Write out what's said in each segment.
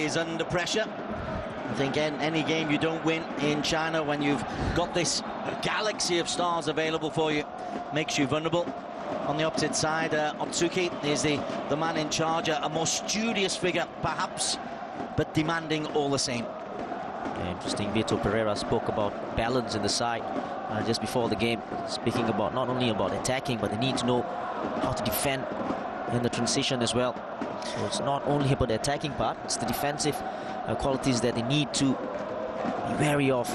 Is under pressure. I think any game you don't win in China when you've got this galaxy of stars available for you makes you vulnerable. On the opposite side, Otsuki is the man in charge, a more studious figure perhaps, but demanding all the same. Yeah, interesting. Vitor Pereira spoke about balance in the side just before the game, speaking about not only about attacking, but they need to know how to defend in the transition as well. So it's not only about the attacking part, it's the defensive qualities that they need to be wary of.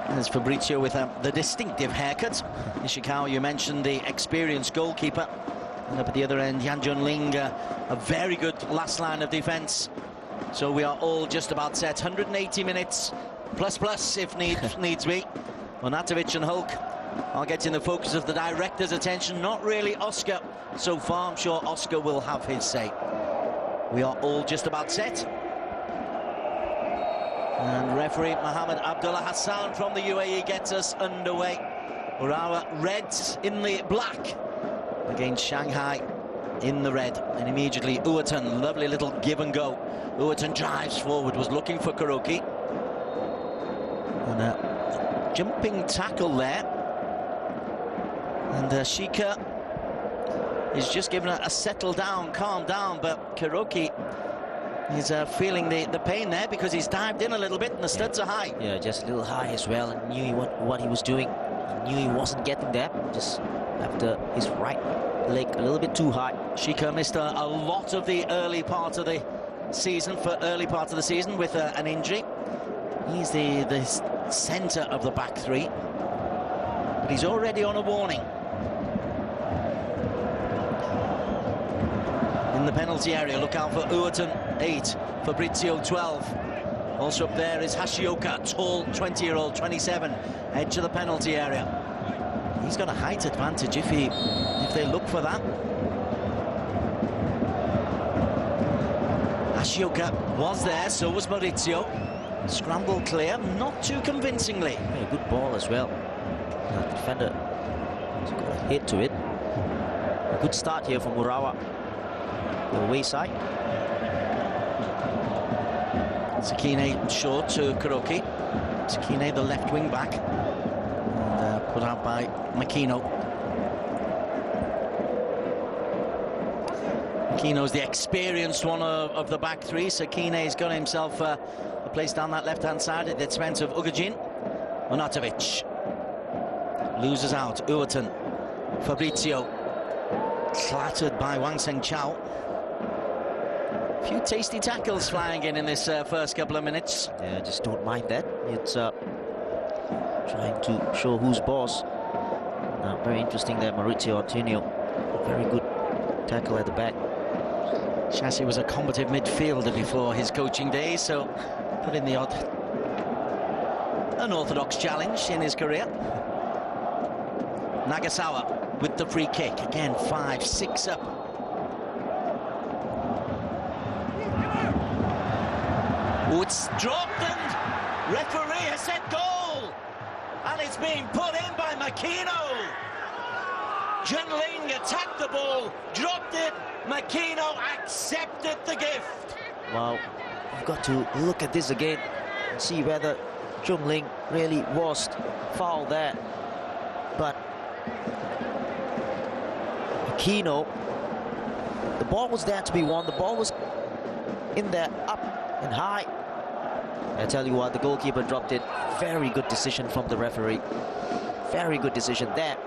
There's Fabrizio with the distinctive haircut. Ishikawa, you mentioned the experienced goalkeeper. And up at the other end, Yan Junling, a very good last line of defence. So we are all just about set. 180 minutes, plus if needs be. Onatovic and Hulk are getting the focus of the director's attention. Not really Oscar so far. I'm sure Oscar will have his say. We are all just about set. And referee Mohammed Abdullah Hassan from the UAE gets us underway. Urawa reds in the black against Shanghai in the red. And immediately Uatan, lovely little give and go. Uatan drives forward, was looking for Kuroki. And a jumping tackle there. And Shika is just giving a settle down, calm down, but Kuroki is feeling the pain there because he's dived in a little bit and the studs are high. Yeah, just a little high as well, and knew what he was doing. He knew he wasn't getting there, just after his right leg a little bit too high. Shika missed a lot of the early part of the season, with an injury. He's the centre of the back three, but he's already on a warning. In the penalty area, look out for Uatan, 8, Fabrizio, 12. Also up there is Hashioka, tall 20-year-old, 27, edge of the penalty area. He's got a height advantage if they look for that. Hashioka was there, so was Maurizio. Scramble clear, not too convincingly. Yeah, good ball as well. The defender has got a hit to it. A good start here from Urawa. The away side. Sakine short to Kuroki. Sakine, the left wing back. And put out by Makino. Makino's the experienced one of the back three. Sakine's got himself a place down that left-hand side at the expense of Ugajin. Onatovic loses out. Uatan. Fabrizio. Clattered by Wang Sengchao. A few tasty tackles flying in this first couple of minutes. Yeah, just don't mind that. It's trying to show who's boss. Very interesting there, Maurizio Antonio. Very good tackle at the back. Chassis was a combative midfielder before his coaching days, so put in the odd unorthodox challenge in his career. Nagasawa with the free kick. Again, 5-6 up. Oh, it's dropped and referee has said goal. And it's being put in by Makino. Junling attacked the ball, dropped it. Makino accepted the gift. Wow, you've got to look at this again and see whether Junling really was fouled there. But Makino, the ball was there to be won. The ball was in there, up and high. I tell you what, the goalkeeper dropped it. Very good decision from the referee. Very good decision there.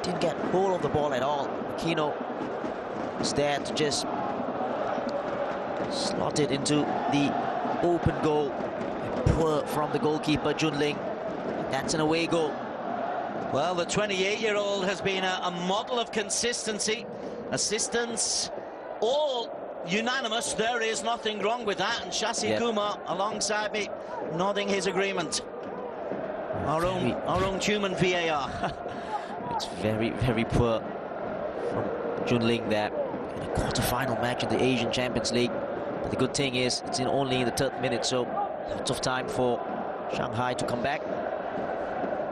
Didn't get hold of the ball at all. Makino was there to just slot it into the open goal. Poor from the goalkeeper, Junling. That's an away goal. Well, the 28-year-old has been a model of consistency. Assistants, all unanimous. There is nothing wrong with that. And Shasi Kumar alongside me, nodding his agreement. Our own human VAR. It's very, very poor from Junling there. In a quarter-final match in the Asian Champions League. But the good thing is, it's only in the 3rd minute, so lots of time for Shanghai to come back.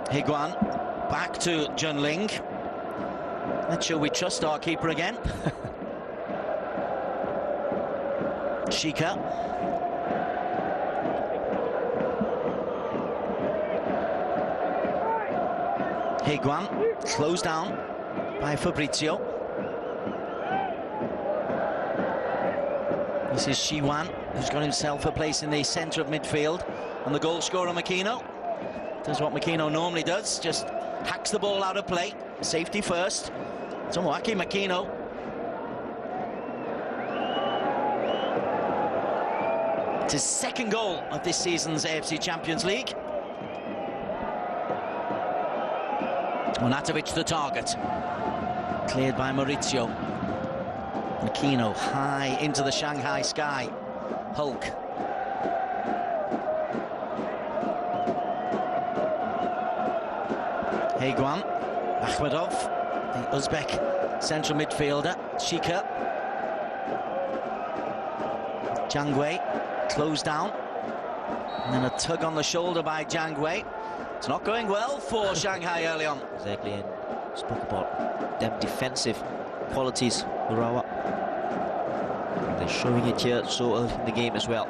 Higuan back to Junling. Not sure we trust our keeper again. Shika. Higuain, closed down by Fabrizio. This is Shiwan, who's got himself a place in the centre of midfield. And the goal scorer, Makino, does what Makino normally does, just hacks the ball out of play. Safety first. Tomoaki Makino. It's his second goal of this season's AFC Champions League. Onatovic the target. Cleared by Maurizio. Makino high into the Shanghai sky. Hulk. Higuain. Akhmedov, the Uzbek central midfielder. Shika. Jangwei, closed down. And then a tug on the shoulder by Jangwei. It's not going well for Shanghai early on. Exactly, and spoke about them defensive qualities, Urawa. They're showing it here so early in the game as well.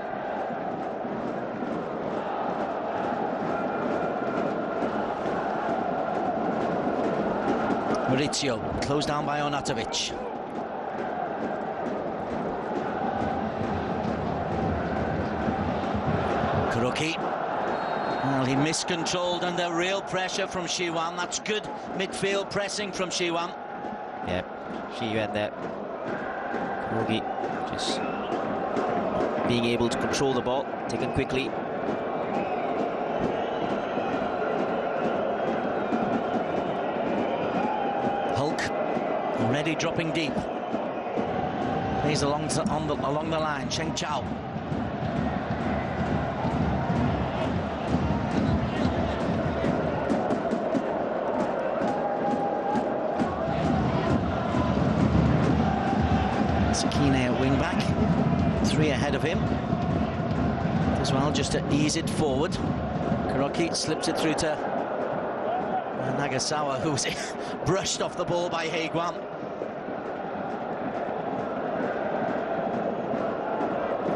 Maurizio, closed down by Onatovic. Kuroki. Well, he miscontrolled under real pressure from Shiwan. That's good midfield pressing from Shiwan. Yeah, Shiwan there. Kuroki just being able to control the ball, taken quickly. Hulk already dropping deep. Plays along the line. Sheng Chao. Sakine at wing back, 3 ahead of him as well, just to ease it forward. Kuroki slips it through to Nagasawa, who was brushed off the ball by Higuain.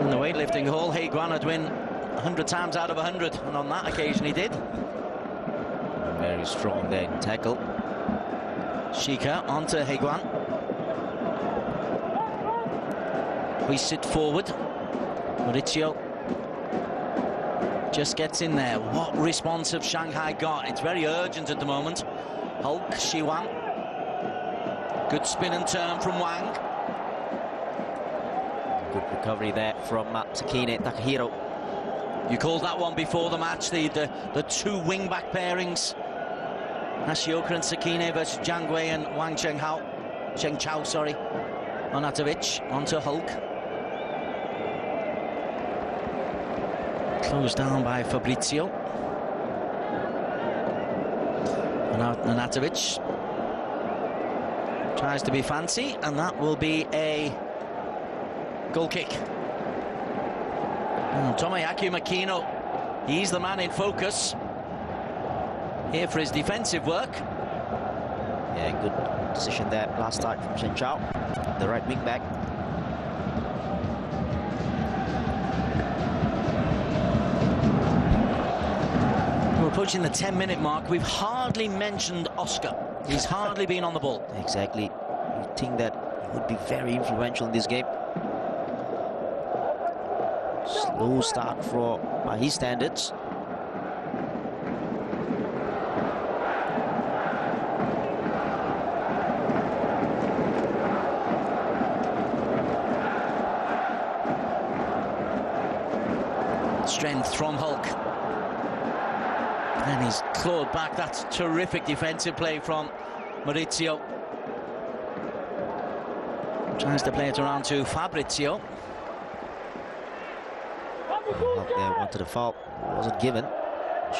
In the weightlifting hall, Higuain would win 100 times out of 100, and on that occasion he did. Very strong there in tackle. Shika onto Higuain. Hoists it forward. Maurizio just gets in there. What response have Shanghai got? It's very urgent at the moment. Hulk, Shiwan. Good spin and turn from Wang. Good recovery there from Sakine Takahiro. You called that one before the match, the two wing-back pairings. Nashioka and Sakine versus Jangwei and Wang Sheng Chao, sorry. Onatovic onto Hulk. Closed down by Fabrizio. Onatovic tries to be fancy, and that will be a goal kick. Tomoyaki Makino, he's the man in focus here for his defensive work. Yeah, good decision there last time from Sheng Chao, the right wing back. We're approaching the 10-minute mark. We've hardly mentioned Oscar. He's hardly been on the ball. Exactly. You think that he would be very influential in this game. Slow start by his standards. Strength from Hulk. And he's clawed back. That's terrific defensive play from Maurizio. Tries to play it around to Fabrizio. Up there, wanted a foul, wasn't given.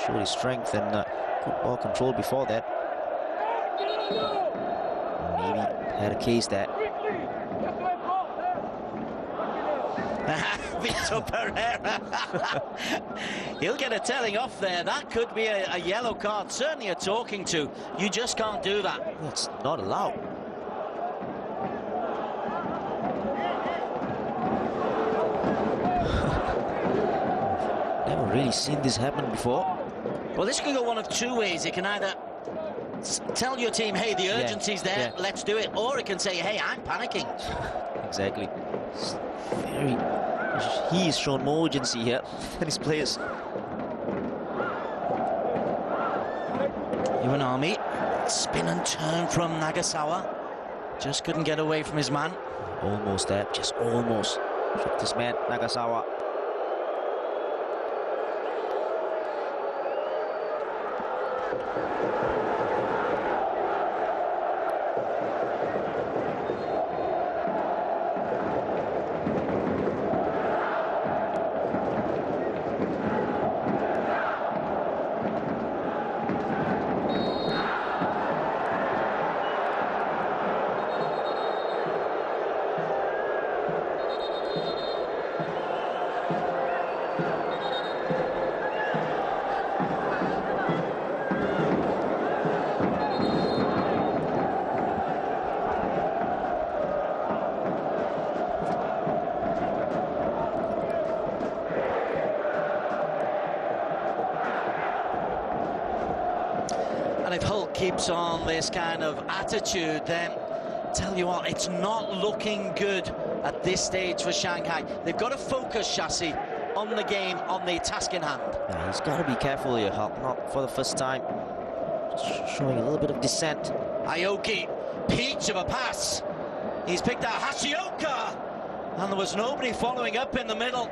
Showed his strength and good ball control before that. Maybe had a case that. Victor Pereira. He'll get a telling off there. That could be a yellow card, certainly a talking to. You just can't do that. It's not allowed. Never really seen this happen before. Well, this can go one of two ways. It can either tell your team, hey, the urgency's there, yeah. let's do it. Or it can say, hey, I'm panicking. Exactly. He's shown more urgency here than his players. Iwanami, spin and turn from Nagasawa. Just couldn't get away from his man. Almost there, just almost. Tripped this man, Nagasawa. And if Hull keeps on this kind of attitude, then tell you what, it's not looking good at this stage for Shanghai. They've got to focus, Chassis, on the game, on the task in hand. Yeah, he's got to be careful here, Hull. Not for the first time. Showing a little bit of dissent. Aoki, peach of a pass. He's picked out Hashioka, and there was nobody following up in the middle.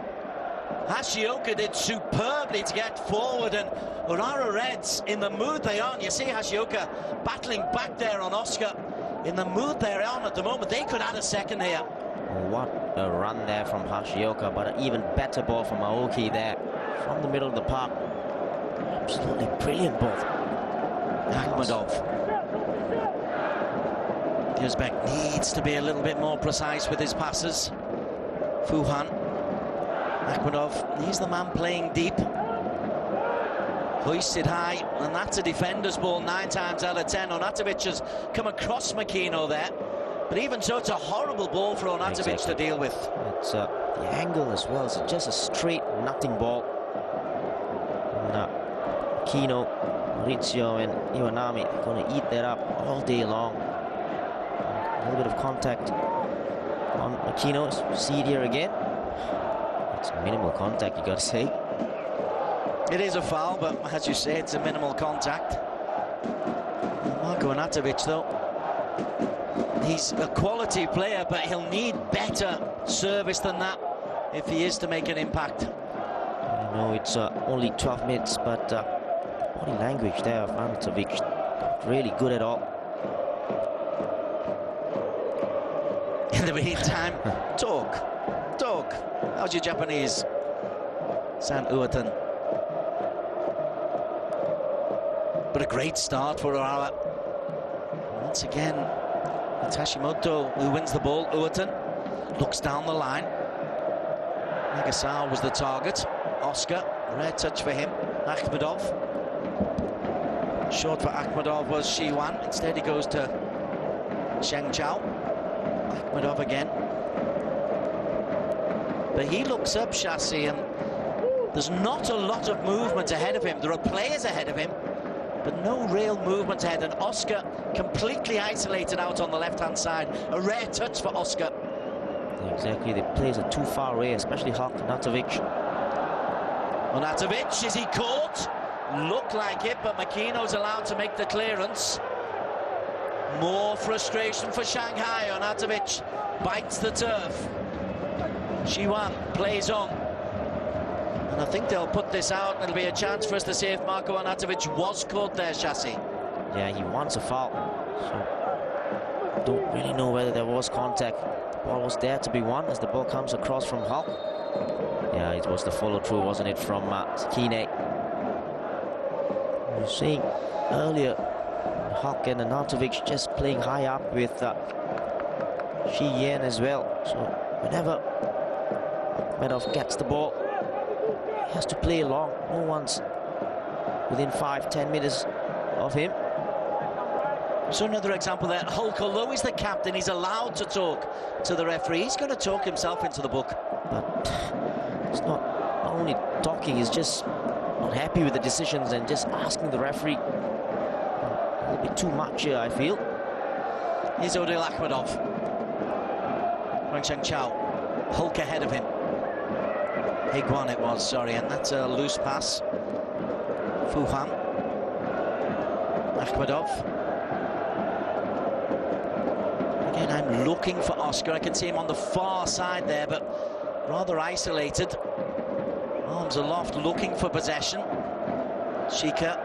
Hashioka did superbly to get forward, and Urara Reds, in the mood they are on, you see Hashioka battling back there on Oscar. In the mood they're on at the moment, they could add a second here. What a run there from Hashioka, but an even better ball from Aoki there, from the middle of the park. Absolutely brilliant ball. Akhmedov. Uzbek needs to be a little bit more precise with his passes. Fuhan. Akhmedov, he's the man playing deep. Hoisted high, and that's a defender's ball 9 times out of 10. Onatovic has come across Makino there, but even so, it's a horrible ball for Onatovic to deal with. It's the angle as well. It's just a straight nothing ball. And Makino, Maurizio, and Iwanami are going to eat that up all day long. A little bit of contact on Makino. See it here again. It's minimal contact, you got to say. It is a foul, but as you say, it's a minimal contact. Marko Onatovic, though, he's a quality player, but he'll need better service than that if he is to make an impact. I know it's only 12 minutes, but body language there of Onatovic, not really good at all. In the meantime, talk. How's your Japanese? San Uatan. But a great start for Urawa. Once again, it's Hashimoto who wins the ball. Uatan looks down the line. Nagasawa was the target. Oscar, rare touch for him. Akhmedov. Short for Akhmedov was Shiwan. Instead he goes to Sheng Chao. Akhmedov again. But he looks up, Chassis, and there's not a lot of movement ahead of him. There are players ahead of him, but no real movement ahead. And Oscar completely isolated out on the left-hand side. A rare touch for Oscar. Yeah, exactly, the players are too far away, especially Onatovic. Onatovic, is he caught? Looked like it, but Makino's allowed to make the clearance. More frustration for Shanghai. Onatovic bites the turf. Shiwan plays on. And I think they'll put this out, and it'll be a chance for us to see if Marko Onatovic was caught there, Chassis. Yeah, he wants a foul. So, don't really know whether there was contact. The ball was there to be won as the ball comes across from Hull. Yeah, it was the follow-through, wasn't it, from Kine. You were saying earlier, Huck and Onatovic just playing high up with Shi Yan as well. So, whenever Medov gets the ball, he has to play along. No one's within 5-10 meters of him. So another example there, Hulk, although he's the captain, he's allowed to talk to the referee. He's going to talk himself into the book. But it's not only talking, he's just not happy with the decisions and just asking the referee a little bit too much here, I feel. Here's Odil Akhmedov. Wang Chao. Hulk ahead of him. Higuan it was, sorry, and that's a loose pass. Fuhan. Akhmedov. Again, I'm looking for Oscar. I can see him on the far side there, but rather isolated. Arms aloft, looking for possession. Shika.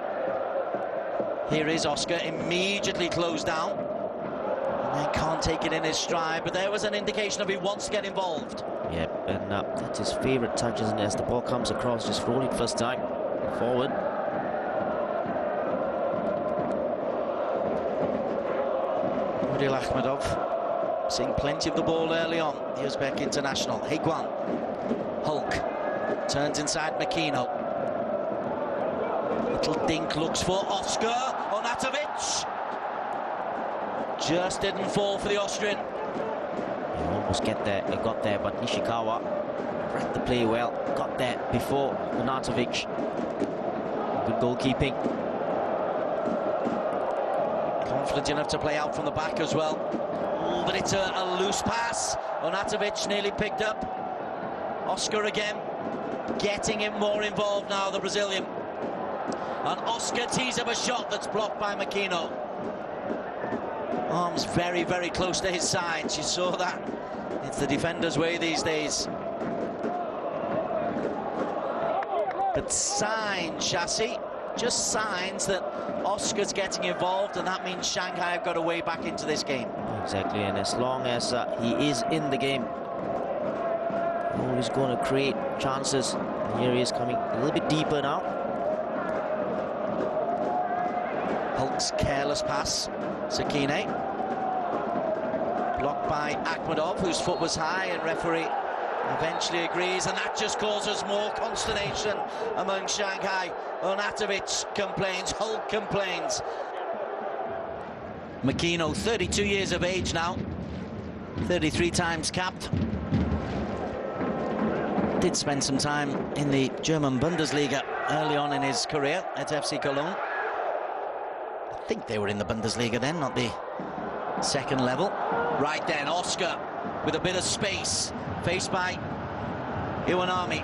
Here is Oscar, immediately closed down. And then can't take it in his stride, but there was an indication of he wants to get involved. Yeah, and that's his favourite touch, isn't it? As the ball comes across, just roll it first time. Forward. Odil Akhmedov seeing plenty of the ball early on, the Uzbek international. Higuan. Hulk turns inside Makino. Little dink, looks for Oscar. Onatovic just didn't fall for the Austrian. He almost got there, but Nishikawa read the play well. Got there before Onatovic. Good goalkeeping. Confident enough to play out from the back as well. But it's a loose pass. Onatovic nearly picked up. Oscar again, getting him more involved now, the Brazilian. And Oscar tees up a shot that's blocked by Makino. Arms very, very close to his side. You saw that. It's the defender's way these days. But signs, Chassis, just signs that Oscar's getting involved, and that means Shanghai have got a way back into this game. Exactly, and as long as he is in the game, he's going to create chances. Here he is coming a little bit deeper now. Hulk's careless pass. Sakine. Blocked by Akhmedov, whose foot was high, and referee eventually agrees, and that just causes more consternation among Shanghai. Onatovic complains, Hulk complains. Makino, 32 years of age now, 33 times capped. Did spend some time in the German Bundesliga early on in his career at FC Cologne. I think they were in the Bundesliga then, not the second level. Right then, Oscar with a bit of space, faced by Iwanami.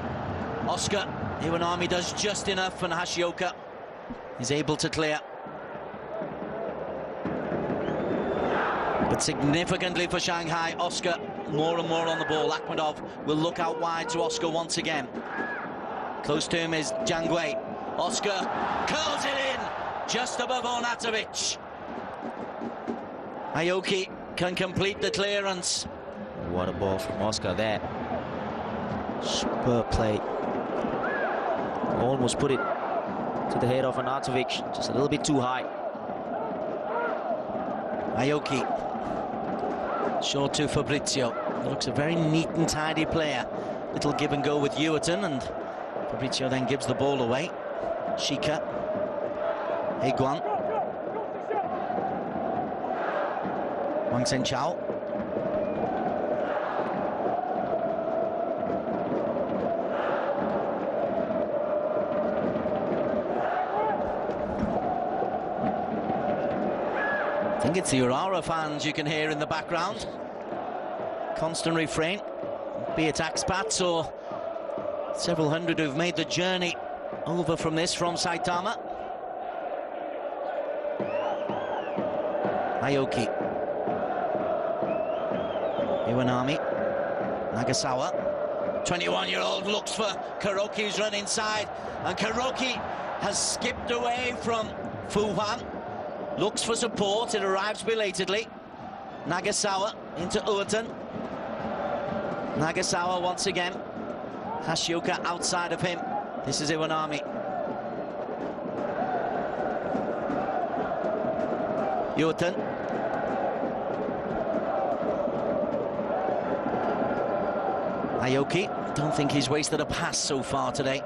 Oscar, Iwanami does just enough, and Hashioka is able to clear. But significantly for Shanghai, Oscar more and more on the ball. Akhmedov will look out wide to Oscar once again. Close to him is Jangwei. Oscar curls it in, just above Onatovic. Aoki can complete the clearance. What a ball from Oscar there. Superb play. Almost put it to the head of Onatovic, just a little bit too high. Aoki. Short to Fabrizio. Looks a very neat and tidy player. Little give and go with Ewerton, and Fabrizio then gives the ball away. Shika. Higuan. Wang Chao. I think it's the Urawa fans you can hear in the background. Constant refrain, be it expats or several hundred who've made the journey over from Saitama. Aoki. Iwanami. Nagasawa. 21-year-old looks for Kuroki's run inside, and Kuroki has skipped away from Fuhan. Looks for support, it arrives belatedly. Nagasawa into Uerten. Nagasawa once again. Hashioka outside of him. This is Iwanami. Uerten. Aoki, don't think he's wasted a pass so far today.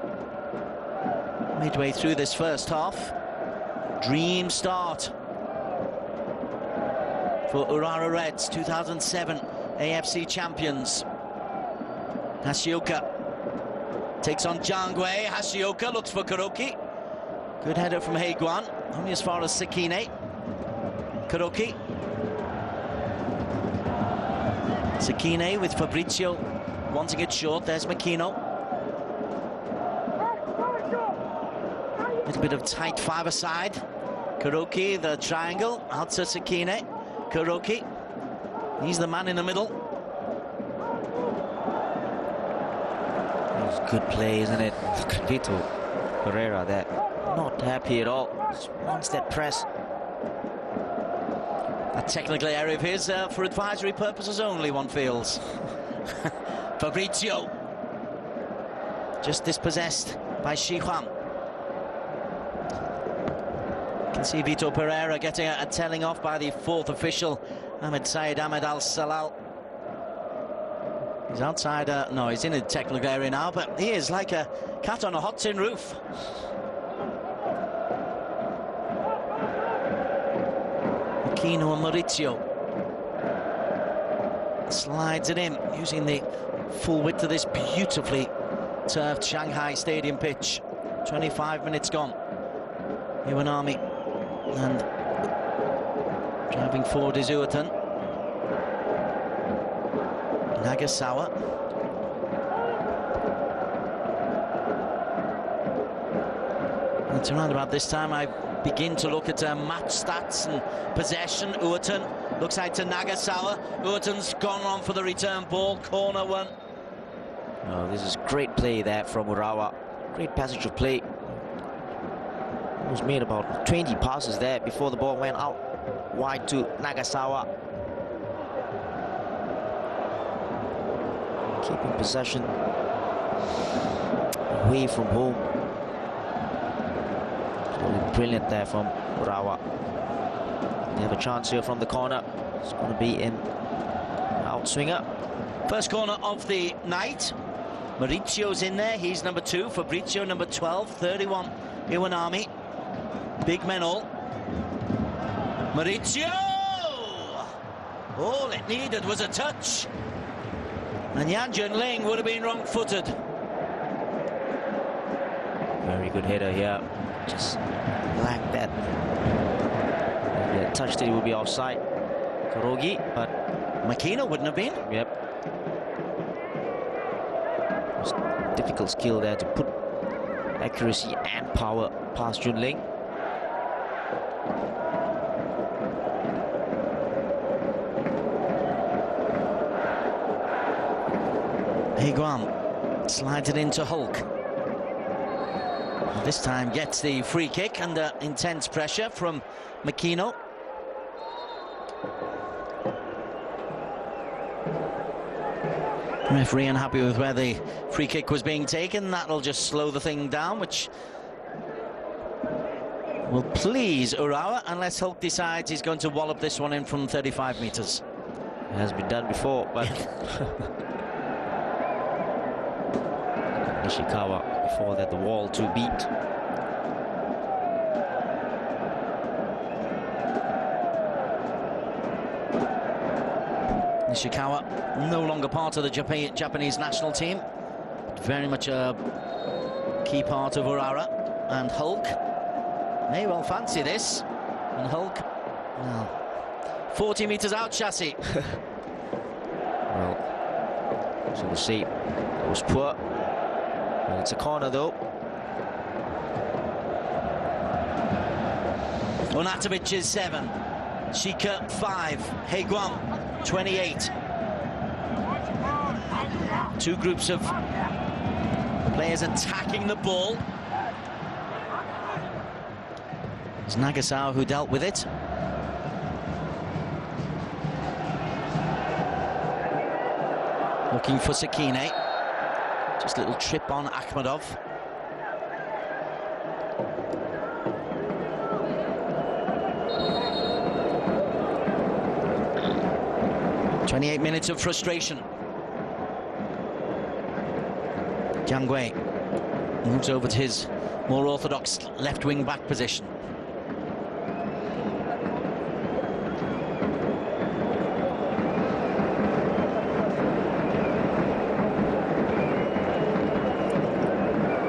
Midway through this first half. Dream start for Urawa Reds, 2007 AFC champions. Hashioka takes on Jangwei. Hashioka looks for Kuroki. Good header from Higuan, only as far as Sakine. Kuroki. Sakine with Fabrizio wanting it short. There's Makino. A little bit of tight five-a-side. Kuroki, the triangle, out to Sakine. Kuroki, he's the man in the middle. It's good play, isn't it? Look at Vitor Pereira there. Not happy at all. Just wants that press. A technical area of his for advisory purposes only, one feels. Fabrizio. Just dispossessed by Shihuan. You can see Vitor Pereira getting a telling off by the fourth official, Ahmed Said Ahmed Al-Salal. He's outside, no, he's in a technical area now, but he is like a cat on a hot tin roof. Makino and Maurizio. Slides it in, using the full width of this beautifully turfed Shanghai Stadium pitch. 25 minutes gone. Iwanami, and driving forward is Uatan. Nagasawa. It's around about this time I begin to look at match stats and possession. Uatan looks like to Nagasawa. Uatan's gone on for the return ball. Corner one. Oh, this is great play there from Urawa. Great passage of play. He was made about 20 passes there before the ball went out wide to Nagasawa. Keeping possession away from home. Really brilliant there from Urawa. They have a chance here from the corner. It's going to be in outswinger. First corner of the night. Maurizio's in there. He's number 2. Fabrizio number 12. 31. Iwanami. Big men all. Maurizio! All it needed was a touch. And Yan Junling would have been wrong-footed. Very good header here. Just lacked that. If he had touched it, he would be offside. Kurogi, but Makino wouldn't have been. Yep. It's difficult skill there to put accuracy and power past Junling. Higuan slides it into Hulk. This time gets the free kick under intense pressure from Makino. Referee unhappy with where the free kick was being taken. That'll just slow the thing down, which will please Urawa, unless Hulk decides he's going to wallop this one in from 35 metres. It has been done before, but Nishikawa before that, the wall to beat. Nishikawa no longer part of the Japanese national team, but very much a key part of Urawa. And Hulk may well fancy this. And Hulk, well, 40 metres out, Chassis. Well, so we'll see. It was poor. Well, it's a corner though. Onatovic is 7. Shika 5. Higuan 28. Two groups of players attacking the ball. It's Nagasawa who dealt with it. Looking for Sakine. Just a little trip on Akhmadov. "28 minutes of frustration." Jiangwei moves over to his more orthodox left wing back position.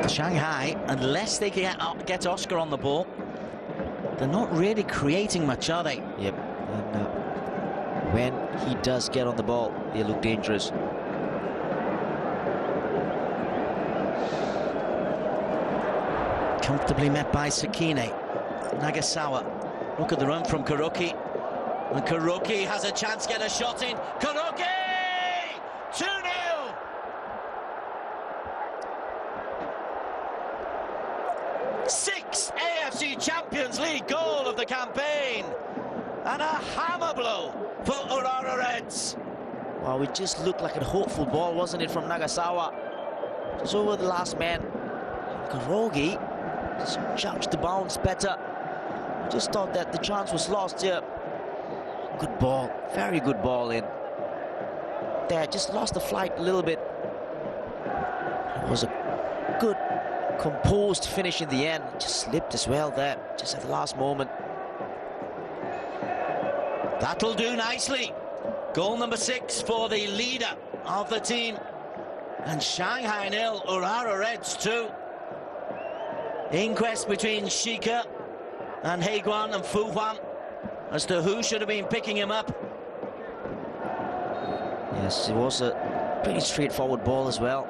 Shanghai, unless they get Oscar on the ball, they're not really creating much, are they? Yep. And when he does get on the ball, they look dangerous. Comfortably met by Sakine. Nagasawa. Look at the run from Kuroki. And Kuroki has a chance to get a shot in. Kuroki! 2-0! Sixth AFC Champions League goal of the campaign. And a hammer blow for Urawa Reds. Wow, it just looked like a hopeful ball, wasn't it, from Nagasawa? Just over the last man. Kurogi just judged the bounce better. Just thought that the chance was lost here. Good ball, very good ball in. There, just lost the flight a little bit. It was a good, composed finish in the end. Just slipped as well there, just at the last moment. That'll do nicely. Goal number 6 for the leader of the team. And Shanghai 0, Urawa Reds 2. Inquest between Shika and Heiguan and Fu Huan as to who should have been picking him up. Yes, it was a pretty straightforward ball as well.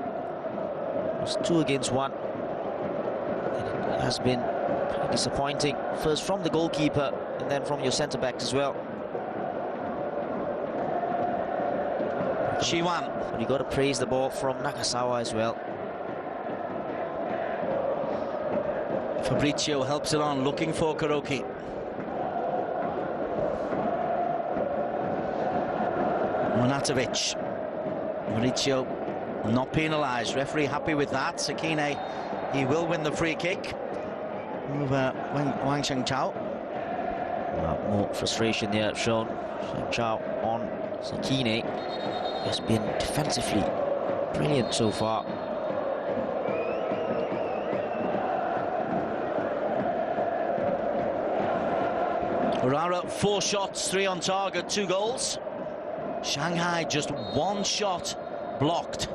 It was 2 against 1. And it has been pretty disappointing. First from the goalkeeper and then from your centre-back as well. Shiwan. But you got to praise the ball from Nagasawa as well. Fabrizio helps it on, looking for Kuroki. Monatovic. Fabrizio not penalised. Referee happy with that. Sakine, he will win the free kick over Wang Shengchao. More frustration there shown. Shengchao on Sakine has been defensively brilliant so far. Urawa 4 shots, 3 on target, 2 goals. Shanghai just 1 shot blocked.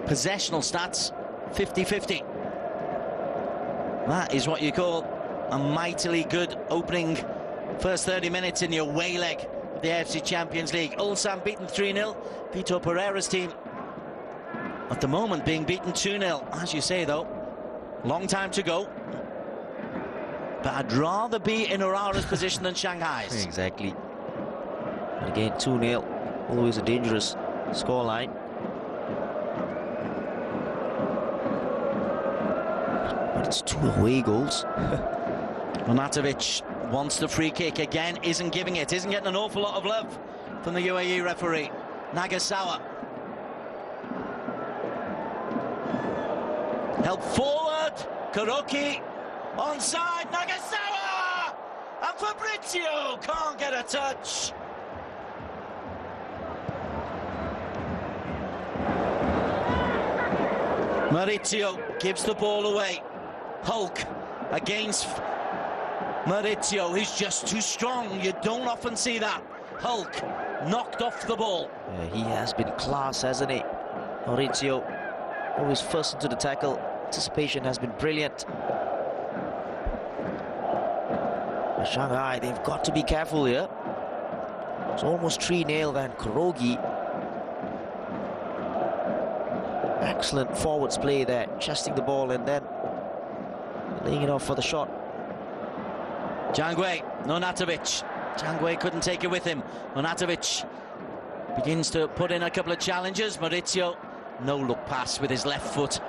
Possessional stats 50-50. That is what you call a mightily good opening first 30 minutes in your away leg of the AFC Champions League. Ulsan beaten 3-0. Vitor Pereira's team at the moment being beaten 2-0. As you say though, long time to go. But I'd rather be in Urawa's position than Shanghai's. Exactly. And again, 2-0, always a dangerous scoreline. But it's 2 away goals. Monatovic wants the free kick again, isn't giving it, isn't getting an awful lot of love from the UAE referee. Nagasawa. Help forward, Kuroki. Onside, Nagasawa! And Fabrizio can't get a touch. Maurizio gives the ball away. Hulk against Maurizio. He's just too strong. You don't often see that. Hulk knocked off the ball. Yeah, he has been class, hasn't he? Maurizio, always first into the tackle. Anticipation has been brilliant. Shanghai, they've got to be careful here. It's almost 3-0 then. Kurogi. Excellent forwards play there, chesting the ball and then laying it off for the shot. Jangwe, Nonatovic. Jangwe couldn't take it with him. Nonatovic begins to put in a couple of challenges. Maurizio, no look pass with his left foot.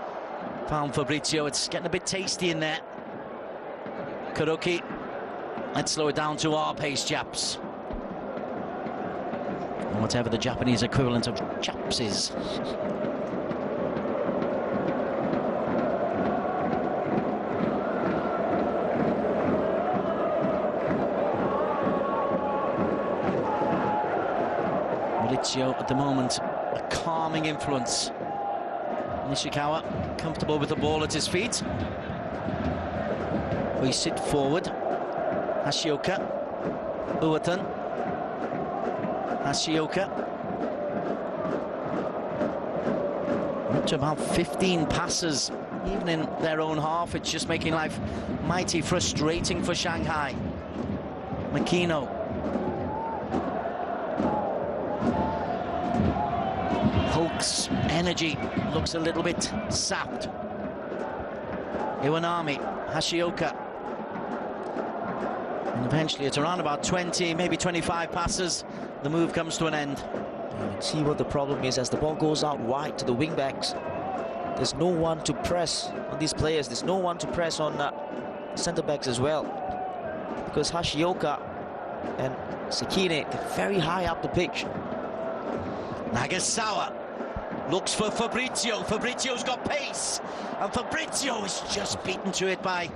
Found Fabrizio. It's getting a bit tasty in there. Kuroki. Let's slow it down to our pace, chaps. Whatever the Japanese equivalent of chaps is. Maurizio at the moment, a calming influence. Nishikawa comfortable with the ball at his feet. We sit forward. Hashioka, Uwatan, Hashioka. Up to about 15 passes, even in their own half. It's just making life mighty frustrating for Shanghai. Makino Hulk's energy looks a little bit sapped. Iwanami, Hashioka. And eventually it's around about 20, maybe 25 passes. The move comes to an end. You can see what the problem is as the ball goes out wide to the wing-backs. There's no one to press on these players. There's no one to press on centre-backs as well. Because Hashioka and Sekine, they're very high up the pitch. Nagasawa looks for Fabrizio. Fabrizio's got pace. And Fabrizio is just beaten to it by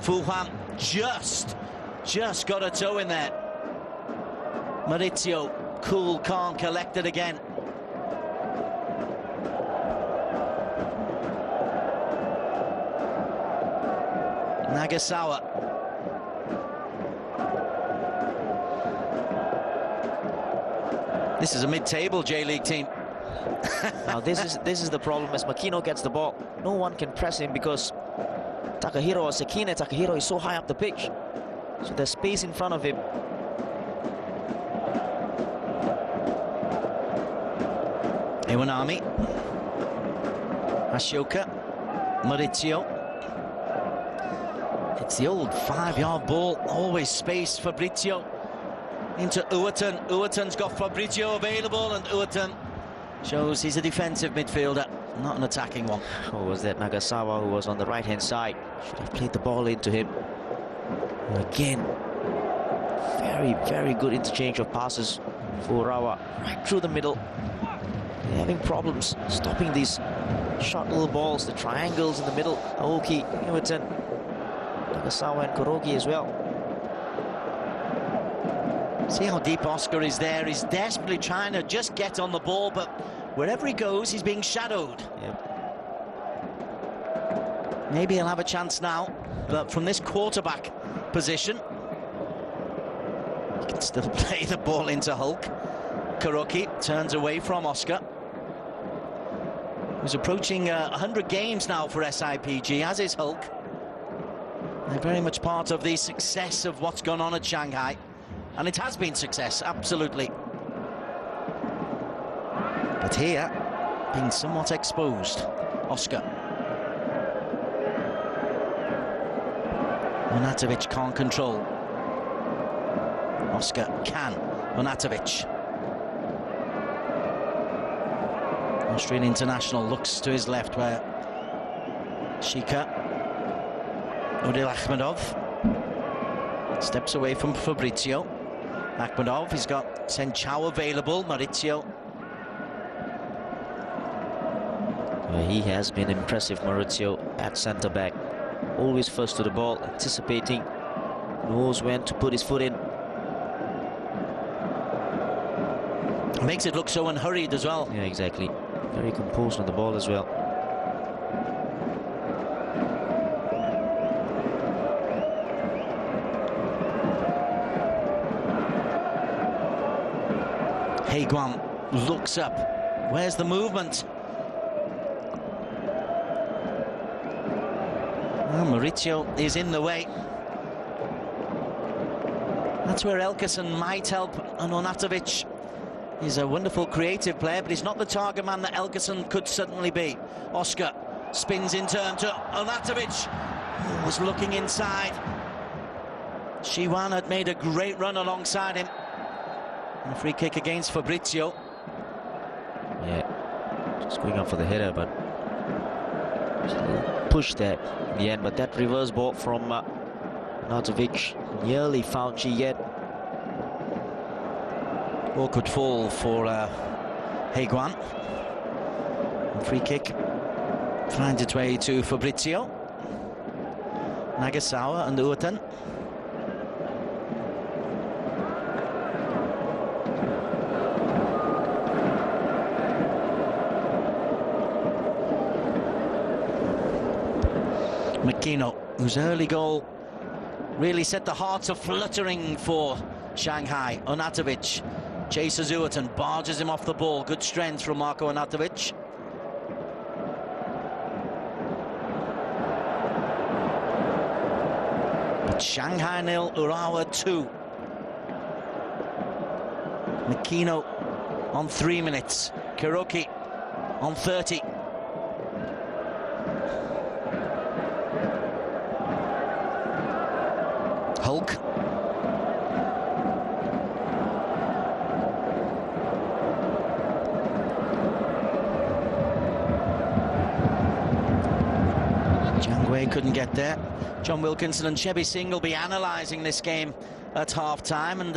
Fu Huang. Just got a toe in there. Maurizio, cool, calm, collected again. Nagasawa. This is a mid-table J-League team. Now this is the problem as Makino gets the ball. No one can press him because Takahiro or Sekine, Takahiro is so high up the pitch. So there's space in front of him. Iwanami. Hashioka. Maurizio. It's the old 5-yard ball. Always space. Fabrizio into Uwerton. Uwerton's got Fabrizio available, and Uwerton shows he's a defensive midfielder, not an attacking one. Or was that Nagasawa who was on the right-hand side? Should have played the ball into him. Again, very good interchange of passes for Urawa, right through the middle. They're having problems stopping these short little balls, the triangles in the middle. Aoki, Uwerton, Nagasawa and Kurogi as well. See how deep Oscar is there. He's desperately trying to just get on the ball, but wherever he goes, he's being shadowed. Yep. Maybe he'll have a chance now, but from this quarterback position, he can still play the ball into Hulk. Kuroki turns away from Oscar. He's approaching 100 games now for SIPG, as is Hulk. They're very much part of the success of what's gone on at Shanghai. And it has been success, absolutely. But here, being somewhat exposed. Oscar. Onatovic can't control. Oscar can. Onatovic. Austrian international looks to his left where Shika. Udil Akhmedov steps away from Fabrizio. Akhmedov, he's got Senchao available. Maurizio. Well, he has been impressive, Maurizio, at centre-back. Always first to the ball, anticipating, knows when to put his foot in. Makes it look so unhurried as well. Yeah, exactly. Very composed on the ball as well. Haiguan looks up. Where's the movement? Well, Maurizio is in the way. That's where Elkerson might help, and Onatovic is a wonderful creative player, but he's not the target man that Elkerson could certainly be. Oscar spins in turn to Onatovic, who was looking inside. Shiwan had made a great run alongside him. And a free kick against Fabrizio. Yeah, just going up for the header, but push there in the end. But that reverse ball from Onatovic nearly found Chiyet. Ball could fall for Haiguan. Free kick finds its way to Fabrizio. Nagasawa and Uwerton. Makino, whose early goal really set the hearts a-fluttering for Shanghai. Onatovic chases Uwerton, barges him off the ball. Good strength from Marko Onatovic. But Shanghai 0, Urawa 2. Makino on 3 minutes. Kuroki on 30. Hulk. Jangway couldn't get there. John Wilkinson and Chebby Singh will be analysing this game at half-time, and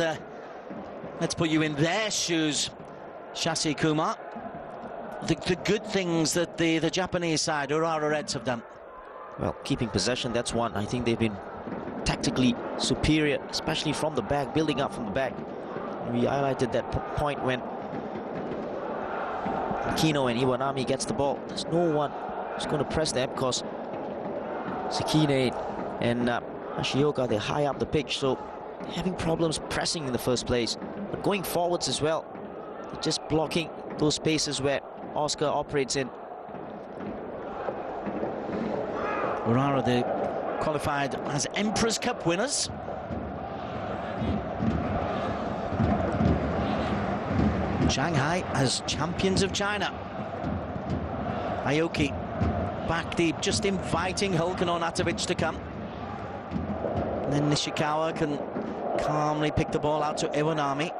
let's put you in their shoes, Shashi Kumar. The good things that the Japanese side, Urawa Reds, have done. Well, keeping possession, that's one. I think they've been tactically superior, especially from the back, building up from the back. We highlighted that point when Kino and Iwanami gets the ball. There's no one who's going to press them because Sakine and Ashioka, they're high up the pitch, so having problems pressing in the first place. But going forwards as well, they're just blocking those spaces where Oscar operates in. Urawa, they qualified as Emperor's Cup winners. Shanghai as champions of China. Aoki back deep, just inviting Hulk and Onatovic to come. And then Nishikawa can calmly pick the ball out to Iwanami.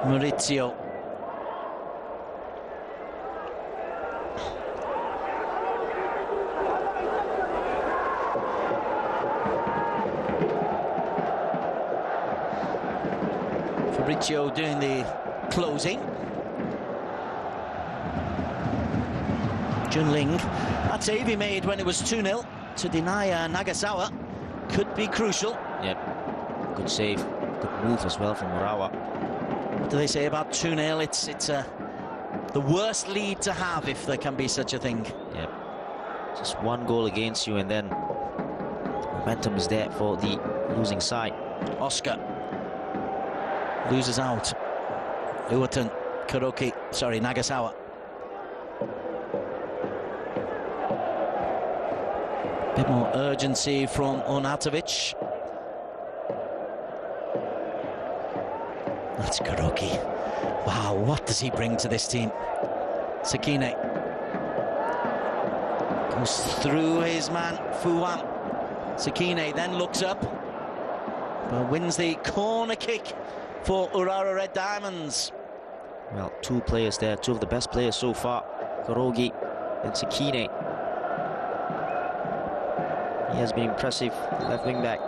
Maurizio. Fabrizio doing the closing. Junling. That save he made when it was 2-0 to deny Nagasawa could be crucial. Yep, good save, good move as well from Urawa. What do they say about 2-0? It's the worst lead to have, if there can be such a thing. Yep, just one goal against you and then momentum is there for the losing side. Oscar loses out. Uwatan, Kuroki, sorry, Nagasawa. Bit more urgency from Onatovic. That's Kuroki. Wow, what does he bring to this team? Sakine goes through his man, Fuwan. Sakine then looks up, but wins the corner kick for Urawa Red Diamonds. Well, two players there, two of the best players so far, Kurogi and Sakine. He has been impressive, left wing back.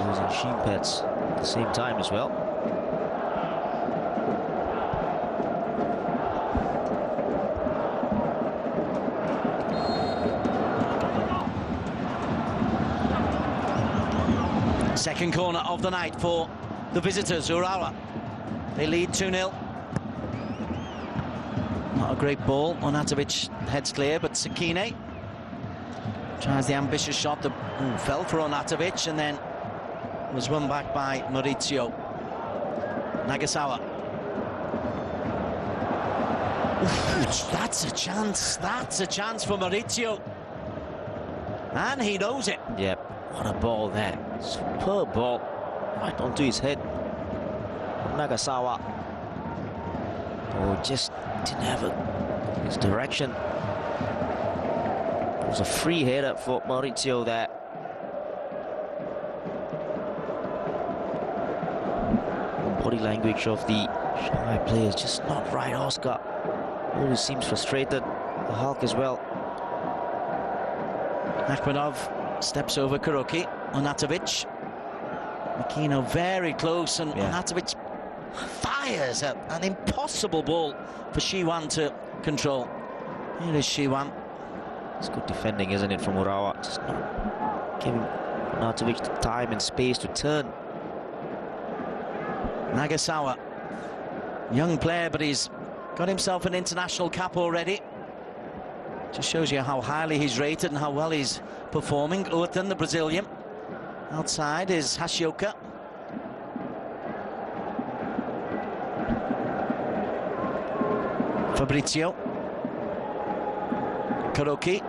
Using shin pads at the same time as well. Second corner of the night for the visitors, Urawa. They lead 2-0. Not a great ball. Onatovic heads clear, but Sakine tries the ambitious shot that fell for Onatovic and then was won back by Maurizio. Nagasawa. Oof, that's a chance. That's a chance for Maurizio. And he knows it. Yep, what a ball there. Superb ball. Right onto his head. Nagasawa. Oh, just didn't have his direction. It was a free header for Maurizio there. Body language of the Shanghai players just not right. Oscar always seems frustrated. The Hulk as well. Akhmadov steps over Kuroki. Onatovic. Makino very close, and Onatovic fires an impossible ball for Shiwan to control. Here is Shiwan. It's good defending, isn't it, from Urawa? Just not giving Onatovic the time and space to turn. Nagasawa, young player, but he's got himself an international cap already. Just shows you how highly he's rated and how well he's performing. Uwatan, the Brazilian. Outside is Hashioka. Fabrizio. Kuroki.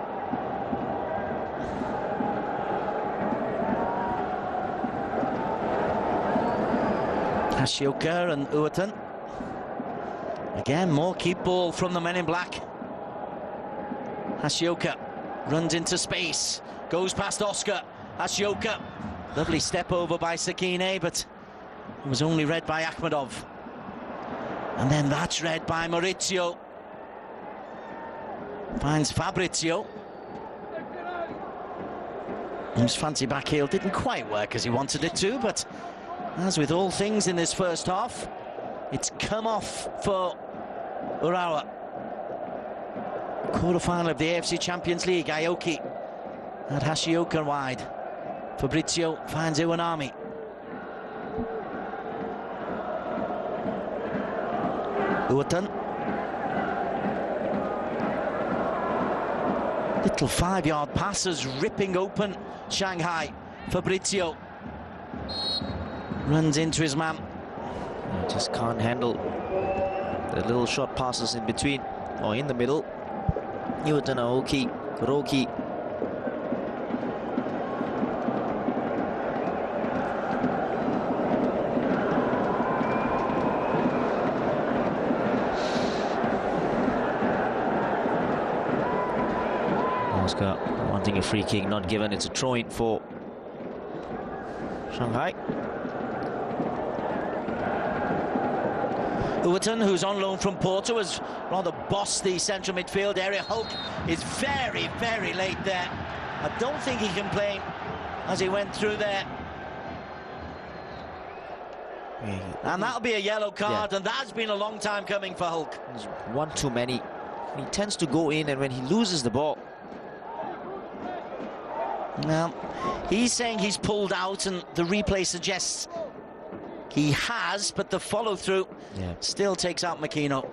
Hashioka and Uwatan. Again, more keep ball from the men in black. Hashioka runs into space, goes past Oscar. Hashioka, lovely step over by Sakine, but it was only read by Akhmedov. And then that's read by Maurizio. Finds Fabrizio. His fancy back heel didn't quite work as he wanted it to, but as with all things in this first half, it's come off for Urawa. Quarter-final of the AFC Champions League. Aoki had Hashioka wide. Fabrizio finds Iwanami. Uwatan. Little 5-yard passes ripping open Shanghai. Fabrizio runs into his man. Just can't handle the little short passes in between or in the middle. Uwatan, Aoki, Kuroki. Oscar wanting a free kick, not given. It's a throw-in for Shanghai. Uwatan, who's on loan from Porto, has rather bossed the central midfield area. Hulk is very, very late there. I don't think he can play as he went through there. And that'll be a yellow card, and that's been a long time coming for Hulk. There's one too many. He tends to go in, and when he loses the ball... Well, he's saying he's pulled out, and the replay suggests he has, but the follow-through still takes out Makino.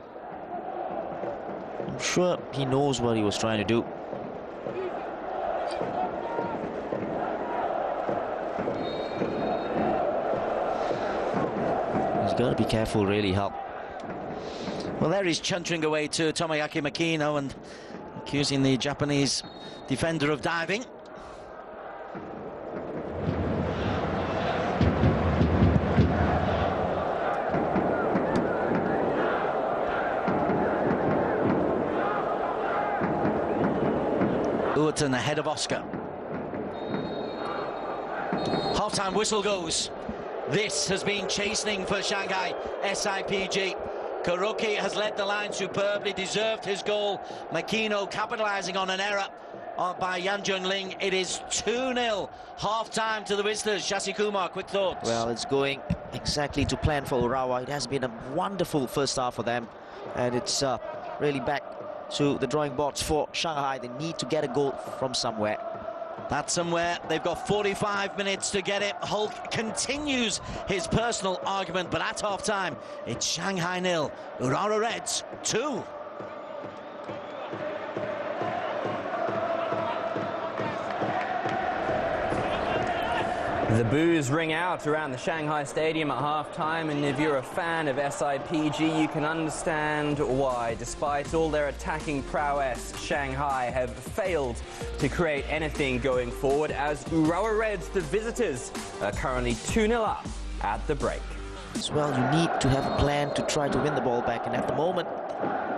I'm sure he knows what he was trying to do. He's got to be careful, really, Hulk. Well, there he's chuntering away to Tomoyaki Makino and accusing the Japanese defender of diving. Uwatan ahead of Oscar. Half-time whistle goes. This has been chastening for Shanghai SIPG. Kuroki has led the line superbly, deserved his goal. Makino capitalising on an error by Yan Junling. It is 2-0 half-time to the visitors. Shashi Kumar, quick thoughts? Well, it's going exactly to plan for Urawa. It has been a wonderful first half for them, and it's really back to the drawing boards for Shanghai. They need to get a goal from somewhere. That's somewhere. They've got 45 minutes to get it. Hulk continues his personal argument, but at half-time, it's Shanghai 0, Urawa Reds 2. The boos ring out around the Shanghai Stadium at half-time, and if you're a fan of SIPG, you can understand why. Despite all their attacking prowess, Shanghai have failed to create anything going forward, as Urawa Reds, the visitors, are currently 2-0 up at the break. As well, you need to have a plan to try to win the ball back, and at the moment,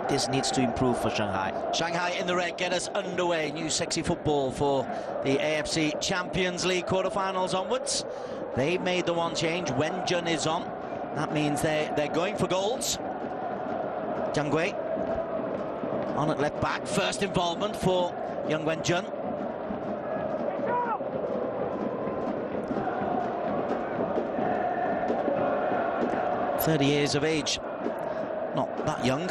this needs to improve for Shanghai. Shanghai in the red get us underway. New sexy football for the AFC Champions League quarterfinals onwards. They've made the one change. Wenjun is on. That means they're going for goals. Jiangwei on at left back. First involvement for young Wenjun. "30 years of age. Not that young.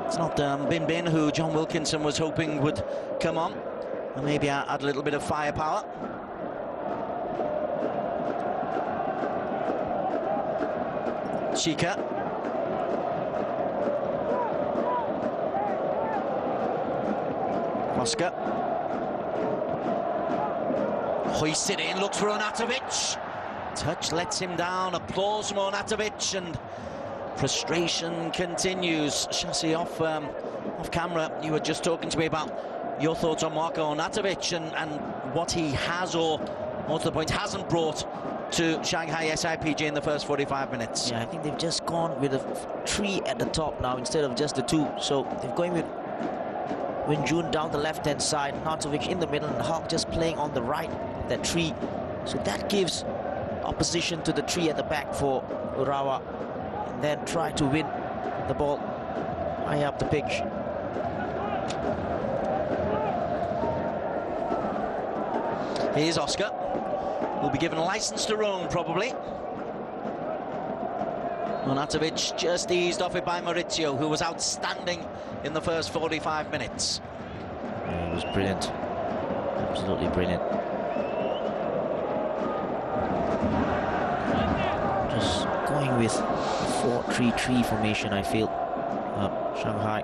It's not Bin Bin, who John Wilkinson was hoping would come on and maybe add a little bit of firepower. Shika. Oscar. Hoists it in, looks for Onatovic. Touch lets him down. Applause from Onatovic, and frustration continues. Shashi, off camera, you were just talking to me about your thoughts on Marko Onatovic and what he has or most of the points, hasn't brought to Shanghai SIPG in the first 45 minutes. Yeah, I think they've just gone with a 3 at the top now instead of just the 2. So they're going with Winjun down the left-hand side, Nartovic in the middle, and Hulk just playing on the right, that 3. So that gives opposition to the 3 at the back for Urawa, and then try to win the ball high up the pitch. Here's Oscar, who'll be given a license to roam probably. Monatovic just eased off it by Maurizio, who was outstanding in the first 45 minutes. Yeah, he was brilliant, absolutely brilliant. Just going with 4-3-3 formation, I feel. Shanghai.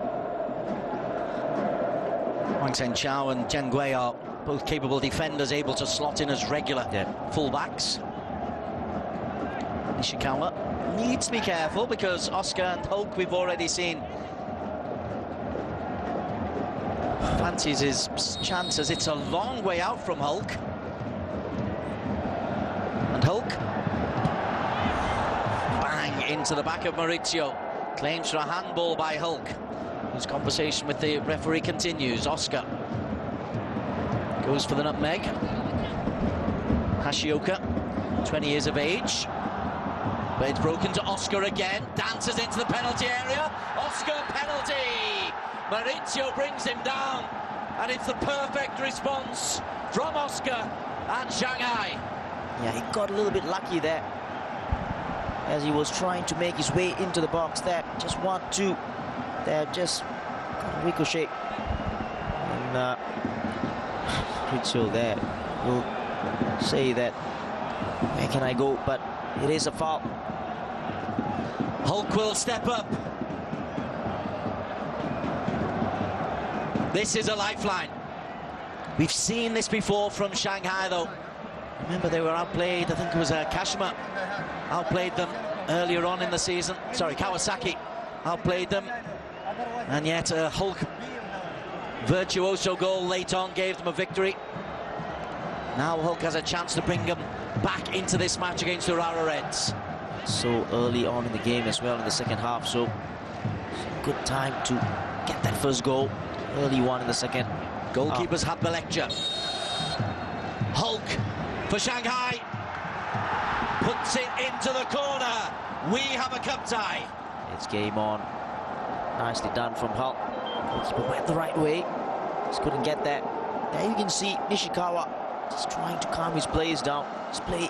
Wang Zhenchao and Jiang Gui are both capable defenders, able to slot in as regular fullbacks. Nishikawa needs to be careful because Oscar and Hulk, we've already seen, fancies his chances. It's a long way out from Hulk. And Hulk, bang into the back of Maurizio. Claims for a handball by Hulk. His conversation with the referee continues. Oscar goes for the nutmeg. Hashioka, 20 years of age. But it's broken to Oscar again. Dances into the penalty area. Oscar penalty. Maurizio brings him down. And it's the perfect response from Oscar and Shanghai. Yeah, he got a little bit lucky there as he was trying to make his way into the box there. Just 1-2. There, just got a ricochet. And Maurizio there will say that, where can I go? But it is a foul. Hulk will step up. This is a lifeline. We've seen this before from Shanghai, though. Remember, they were outplayed. I think it was Kashima outplayed them earlier on in the season. Sorry, Kawasaki outplayed them. And yet a Hulk virtuoso goal late on gave them a victory. Now Hulk has a chance to bring them back into this match against the Urawa Reds. So early on in the game as well in the second half, so it's a good time to get that first goal. Early one in the second. Goalkeepers had the lecture. Hulk for Shanghai puts it into the corner. We have a cup tie. It's game on. Nicely done from Hulk. Goalkeeper went the right way. Just couldn't get that. There you can see Nishikawa just trying to calm his players down. His play.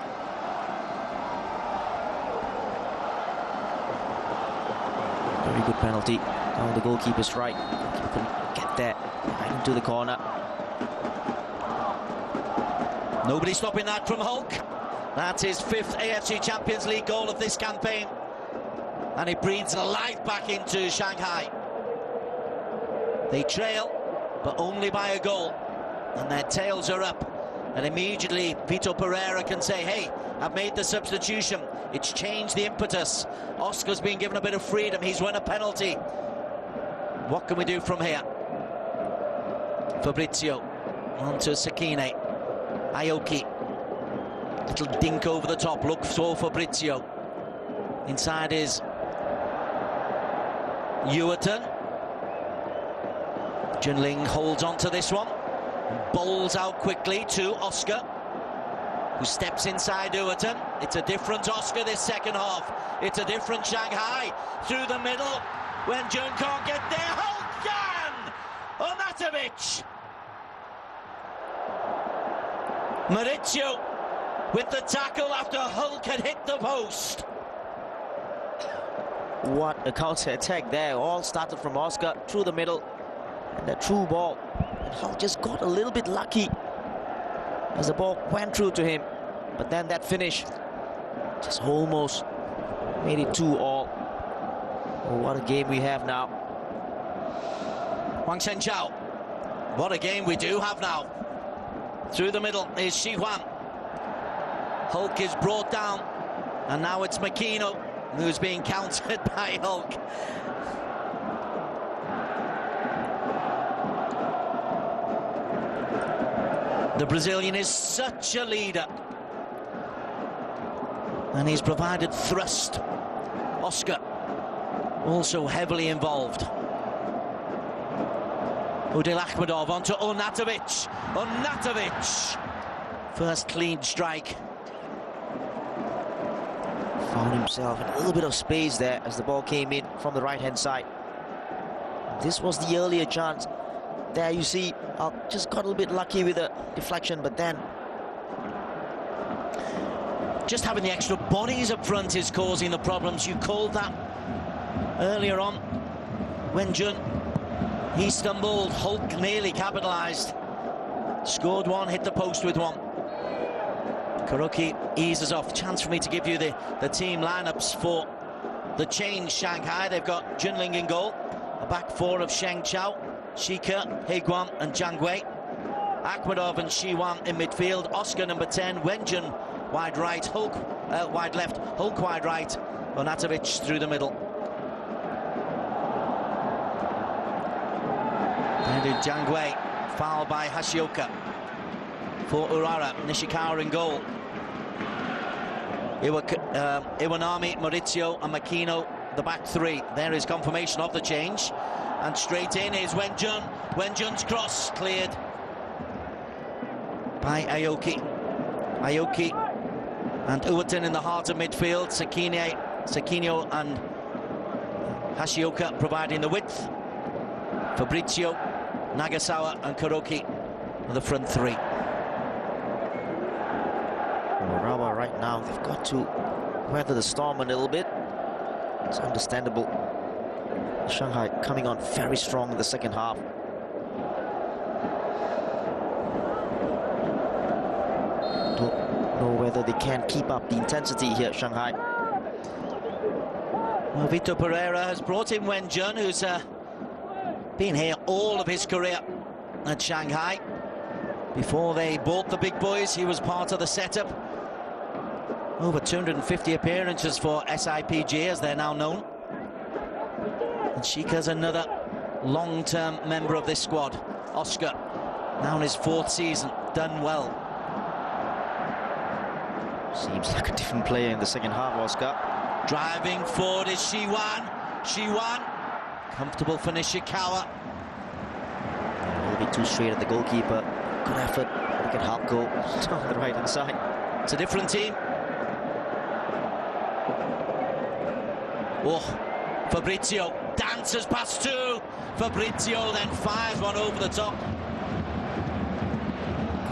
Very good penalty. Down the goalkeeper's right. Goalkeeper couldn't get that. Right into the corner. Nobody stopping that from Hulk. That's his 5th AFC Champions League goal of this campaign. And it breathes life back into Shanghai. They trail, but only by a goal. And their tails are up. And immediately Vitor Pereira can say, hey, I've made the substitution. It's changed the impetus. Oscar's been given a bit of freedom. He's won a penalty. What can we do from here? Fabrizio on to Sakine. Aoki. Little dink over the top. Look for Fabrizio. Inside is Ewerton. Junling holds on to this one. Bowls out quickly to Oscar, who steps inside Ewerton. It's a different Oscar this second half. It's a different Shanghai. Through the middle. When Jun can't get there, Hulk can! Onatovic! Maurizio with the tackle after Hulk had hit the post. What a counter-attack there. All started from Oscar through the middle. And that through ball. And Hulk just got a little bit lucky as the ball went through to him. But then that finish just almost made it 2-2. Oh, what a game we have now. Wang Zhenchao. What a game we do have now. Through the middle is Shi Huan. Hulk is brought down. And now it's Makino who's being countered by Hulk. The Brazilian is such a leader. And he's provided thrust. Oscar also heavily involved. Udil Akhmedov onto Onatovic. Onatovic! First clean strike. Found himself in a little bit of space there as the ball came in from the right-hand side. This was the earlier chance. There you see, just got a little bit lucky with a deflection, but then just having the extra bodies up front is causing the problems. You called that earlier on. Wenjun, he stumbled. Hulk nearly capitalised. Scored one, hit the post with one. Kuroki eases off. Chance for me to give you the team lineups for the change Shanghai. They've got Junling in goal. A back four of Sheng Chao, Shika, Heguan and Jiang Wei. Akhmedov and Shiwan in midfield. Oscar number 10, Wenjun wide right, Hulk wide left, Hulk wide right, Onatovic through the middle. And in Jiang Wei, foul by Hashioka. For Urara, Nishikawa in goal. Iwanami, Maurizio and Makino, the back three. There is confirmation of the change. And straight in is Wenjun. Wenjun's cross cleared by Aoki. Aoki and Uwatin in the heart of midfield. Sakino and Hashioka providing the width. Fabrizio, Nagasawa and Kuroki are the front three. Urawa right now, they've got to weather the storm a little bit. It's understandable. Shanghai coming on very strong in the second half. Don't know whether they can keep up the intensity here at Shanghai. Well, Vitor Pereira has brought in Wenjun, who's been here all of his career at Shanghai. Before they bought the big boys, he was part of the setup. Over 250 appearances for SIPG, as they're now known. And Shika's another long-term member of this squad. Oscar, now in his 4th season, done well. Seems like a different player in the second half, Oscar. Driving forward is Shiwan. Shiwan, comfortable for Nishikawa. A little bit too straight at the goalkeeper. Good effort. Look at Hulk go on the right-hand side. It's a different team. Oh, Fabrizio dances past two. Fabrizio then fires one over the top.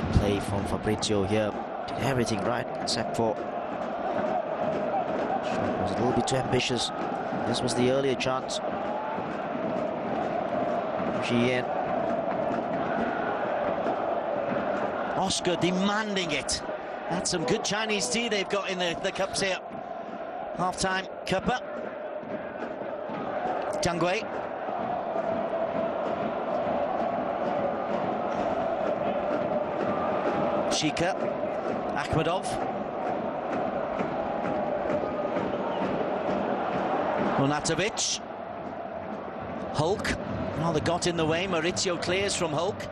Good play from Fabrizio here. Did everything right except for shot was a little bit too ambitious. This was the earlier chance. Jian. Oscar demanding it. That's some good Chinese tea they've got in the cups here. Half-time cuppa. Jiang Wei. Shika. Akhmedov. Onatovic. Hulk. Oh, they got in the way. Maurizio clears from Hulk.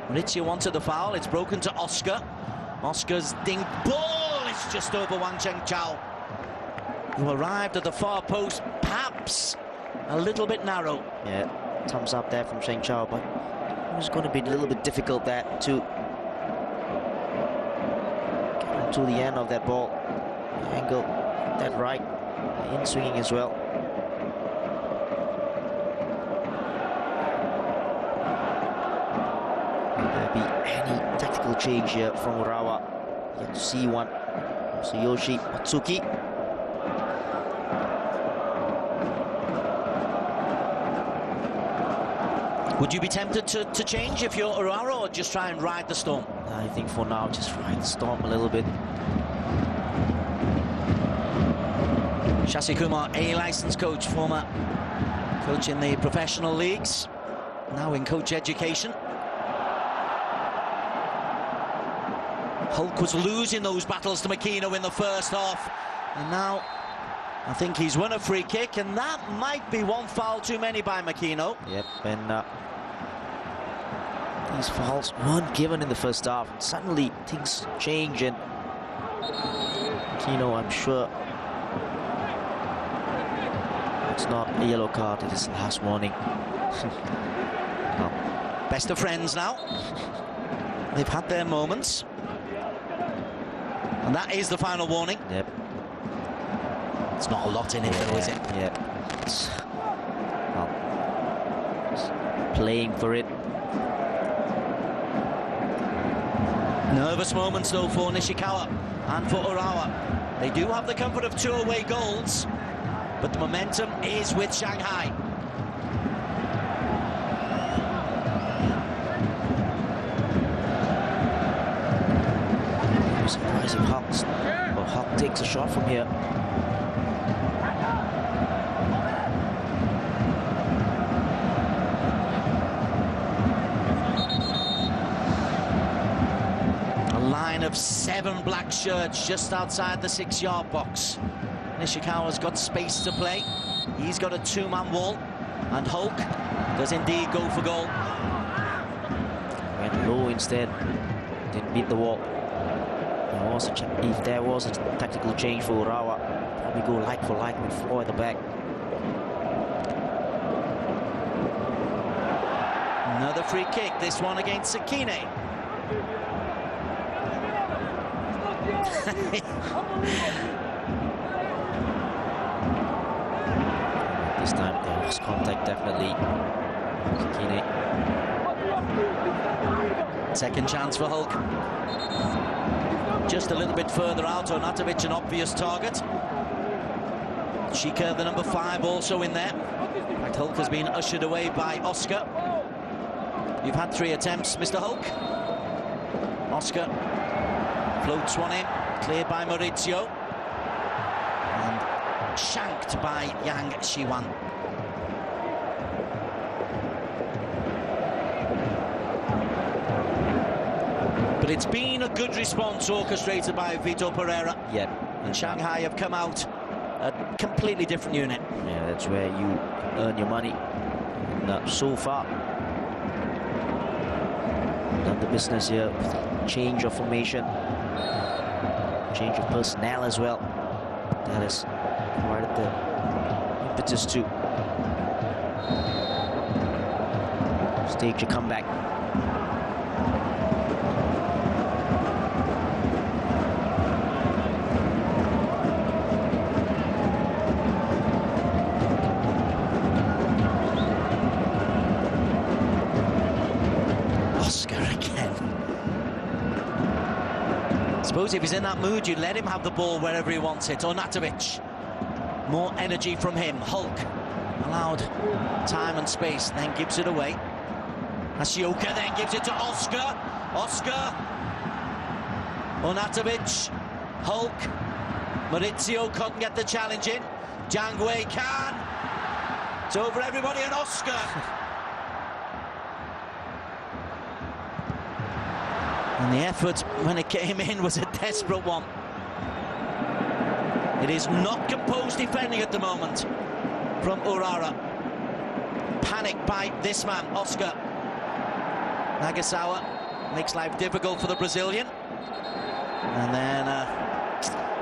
Maurizio wanted the foul. It's broken to Oscar. Oscar's ding ball is just over Wang Chengchao, who arrived at the far post, perhaps a little bit narrow. Yeah, thumbs up there from Sheng Chao, but it was going to be a little bit difficult there to get to the end of that ball. The angle, that right, in swinging as well. Will there be any tactical change here from Urawa? Yet to see one. Tsuyoshi Matsuki. Would you be tempted to change if you're Urawa, or just try and ride the storm? I think for now, just ride the storm a little bit. Shashi Kumar, a licensed coach, former coach in the professional leagues, now in coach education. Hulk was losing those battles to Makino in the first half, and now I think he's won a free kick, and that might be one foul too many by Makino. Yep, and these fouls weren't given in the first half, and suddenly things change, and Kino, I'm sure it's not a yellow card, it is last warning. Well, best of friends now. They've had their moments. And that is the final warning. Yep. It's not a lot in it, though, is it? Yeah. Well, playing for it. Nervous moments, though, for Nishikawa and for Urawa. They do have the comfort of 2 away goals, but the momentum is with Shanghai. I'm surprised if Hawk takes a shot from here. Of 7 black shirts just outside the 6-yard box. Nishikawa's got space to play. He's got a 2-man wall, and Hulk does indeed go for goal. Went low instead, didn't beat the wall. If there was a tactical change for Urawa, probably go like for like with 4 at the back. Another free kick, this one against Sakine. This time there was contact, definitely. Sakine. Second chance for Hulk. Just a little bit further out, Onatovic an obvious target. Shika, the number 5, also in there. In fact, Hulk has been ushered away by Oscar. You've had 3 attempts, Mr. Hulk. Oscar floats one in, cleared by Maurizio, and shanked by Yang Shiwan. But it's been a good response orchestrated by Vitor Pereira. Yep. And Shanghai have come out a completely different unit. Yeah, that's where you earn your money. And so far, done the business here. Change of formation, change of personnel as well. That has provided the impetus to stage a comeback. Oscar again. I suppose if he's in that mood, you let him have the ball wherever he wants it. Onatovic, more energy from him. Hulk allowed time and space, then gives it away. Ashioka then gives it to Oscar. Oscar, Onatovic, Hulk. Maurizio couldn't get the challenge in. Jiang Wei can. It's over everybody, and Oscar. And the effort when it came in was a desperate one. It is not composed defending at the moment from Urawa. Panicked by this man, Oscar. Nagasawa makes life difficult for the Brazilian. And then a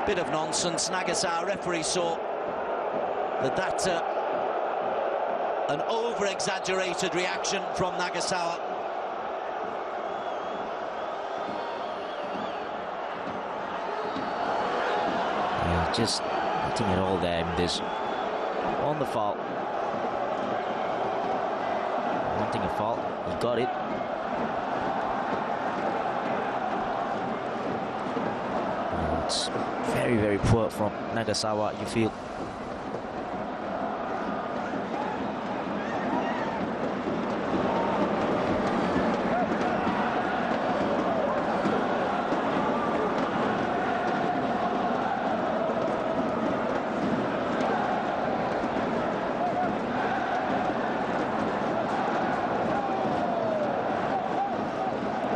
bit of nonsense. Nagasawa referee saw that that's an over-exaggerated reaction from Nagasawa. Just nothing at all there in this. On the foul. Wanting a foul. He got it. It's very, very poor from Nagasawa, you feel.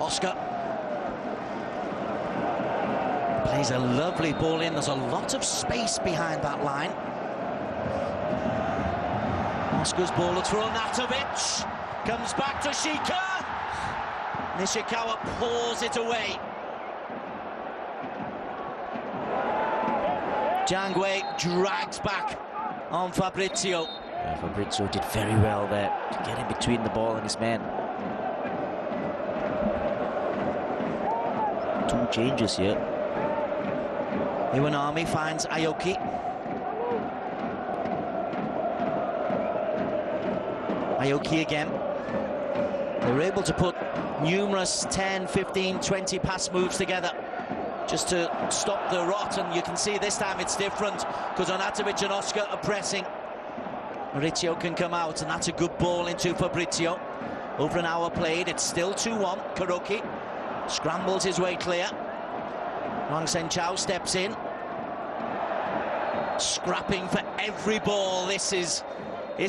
Oscar plays a lovely ball in. There's a lot of space behind that line. Oscar's ball is for Onatovic. Comes back to Shika. Nishikawa pulls it away. Zhang Wei drags back on Fabrizio. Yeah, Fabrizio did very well there to get in between the ball and his man. 2 changes here. Iwanami finds Aoki. Aoki again. They were able to put numerous 10, 15, 20 pass moves together just to stop the rot, and you can see this time it's different because Onatovic and Oscar are pressing. Maurizio can come out, and that's a good ball into Fabrizio. Over an hour played, it's still 2-1. Kuroki scrambles his way clear. Wang Senchao steps in. Scrapping for every ball. This is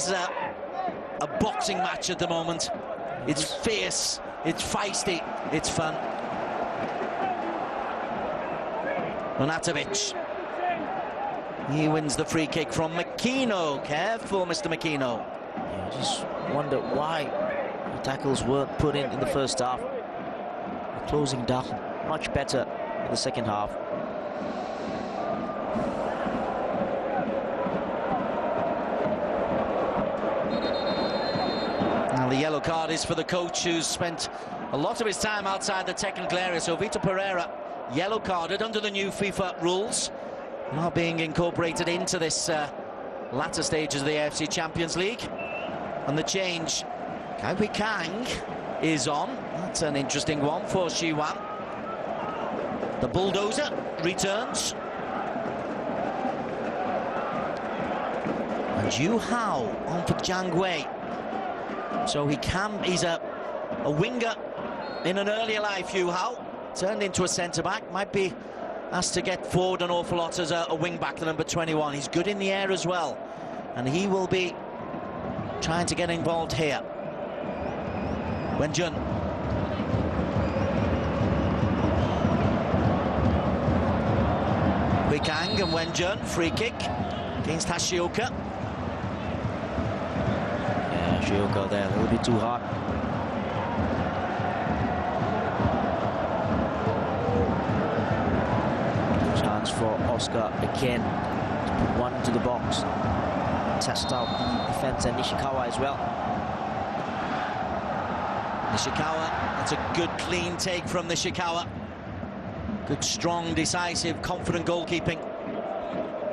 a boxing match at the moment. It's fierce, it's feisty, it's fun. Onatovic. He wins the free kick from Makino. Careful, Mr. Makino. Yeah, I just wonder why the tackles weren't put in the first half. They're closing down much better in the second half. Now the yellow card is for the coach who's spent a lot of his time outside the technical area. So Vitor Pereira, yellow carded under the new FIFA rules, now being incorporated into this latter stages of the AFC Champions League. And the change, Kai Hui Kang is on. That's an interesting one for Shiwan. The bulldozer returns. And Yu Hao on for Zhang Wei. So he's a winger in an earlier life, Yu Hao. Turned into a centre-back. Might be asked to get forward an awful lot as a wing-back, the number 21. He's good in the air as well. And he will be trying to get involved here. Wenjun. Hui Kang and Wenjun, free kick against Hashioka. Yeah, Hashioka there, a little bit too hard. Chance for Oscar again to put one into the box. Test out the defense and Nishikawa as well. Nishikawa, that's a good clean take from Nishikawa. Good, strong, decisive, confident goalkeeping.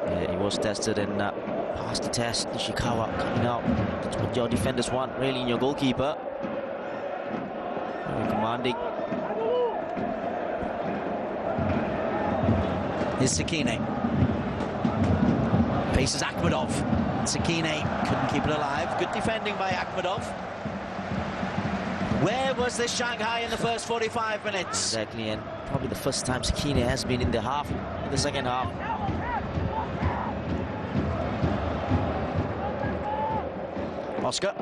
Yeah, he was tested and passed the test. Nishikawa coming out. That's what your defenders want, really, in your goalkeeper. Very commanding. Here's Sakine. Faces Akhmedov. Sakine couldn't keep it alive. Good defending by Akhmedov. Where was this Shanghai in the first 45 minutes? Exactly, and probably the first time Sakine has been in the second half. Oscar.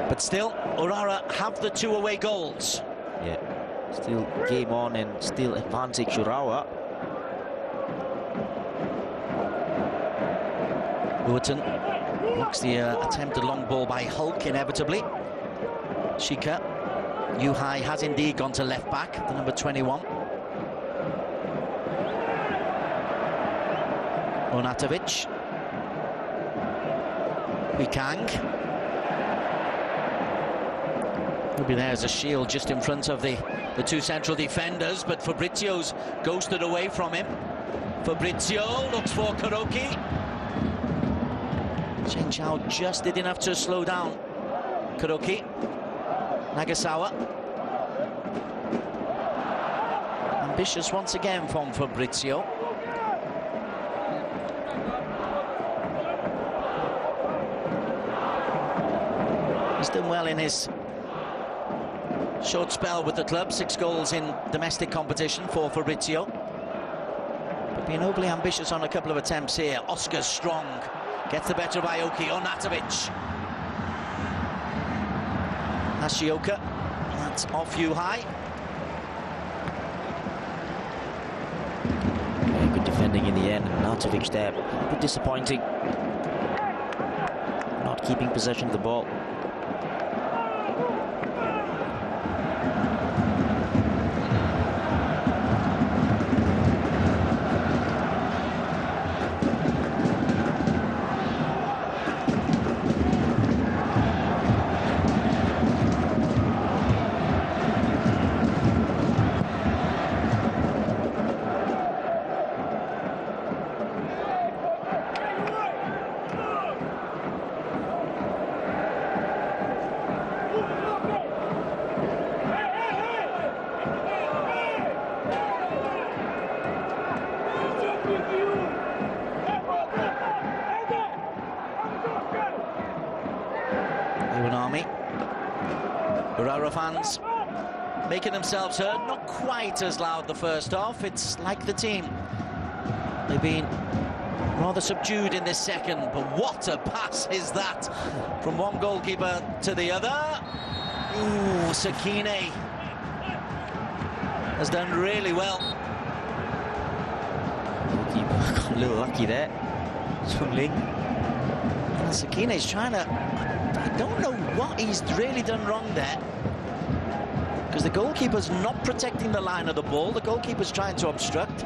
But still, Urara have the 2 away goals. Yeah, still game on and still advantage Urawa. Uwerton blocks the attempted long ball by Hulk inevitably. Shika. Yuhai has indeed gone to left back, the number 21. Onatovic. Hui Kang. He'll be there as a shield just in front of the 2 central defenders, but Fabrizio's ghosted away from him. Fabrizio looks for Kuroki. Chen Chao just did enough to slow down Kuroki. Nagasawa. Ambitious once again from Fabrizio. He's done well in his short spell with the club. 6 goals in domestic competition for Fabrizio. But being overly ambitious on a couple of attempts here. Oscar's strong. Gets the better of Aoki. Onatovic. Hashioka. That's off Yuhai. Yeah, good defending in the end. Onatovic there. A bit disappointing. Not keeping possession of the ball. Urawa fans making themselves heard, not quite as loud the first half. It's like the team. They've been rather subdued in this second, but what a pass is that from one goalkeeper to the other. Ooh, Sakine has done really well. Goalkeeper got a little lucky there. Sakine's trying to... I don't know what he's really done wrong there, because the goalkeeper's not protecting the line of the ball. The goalkeeper's trying to obstruct.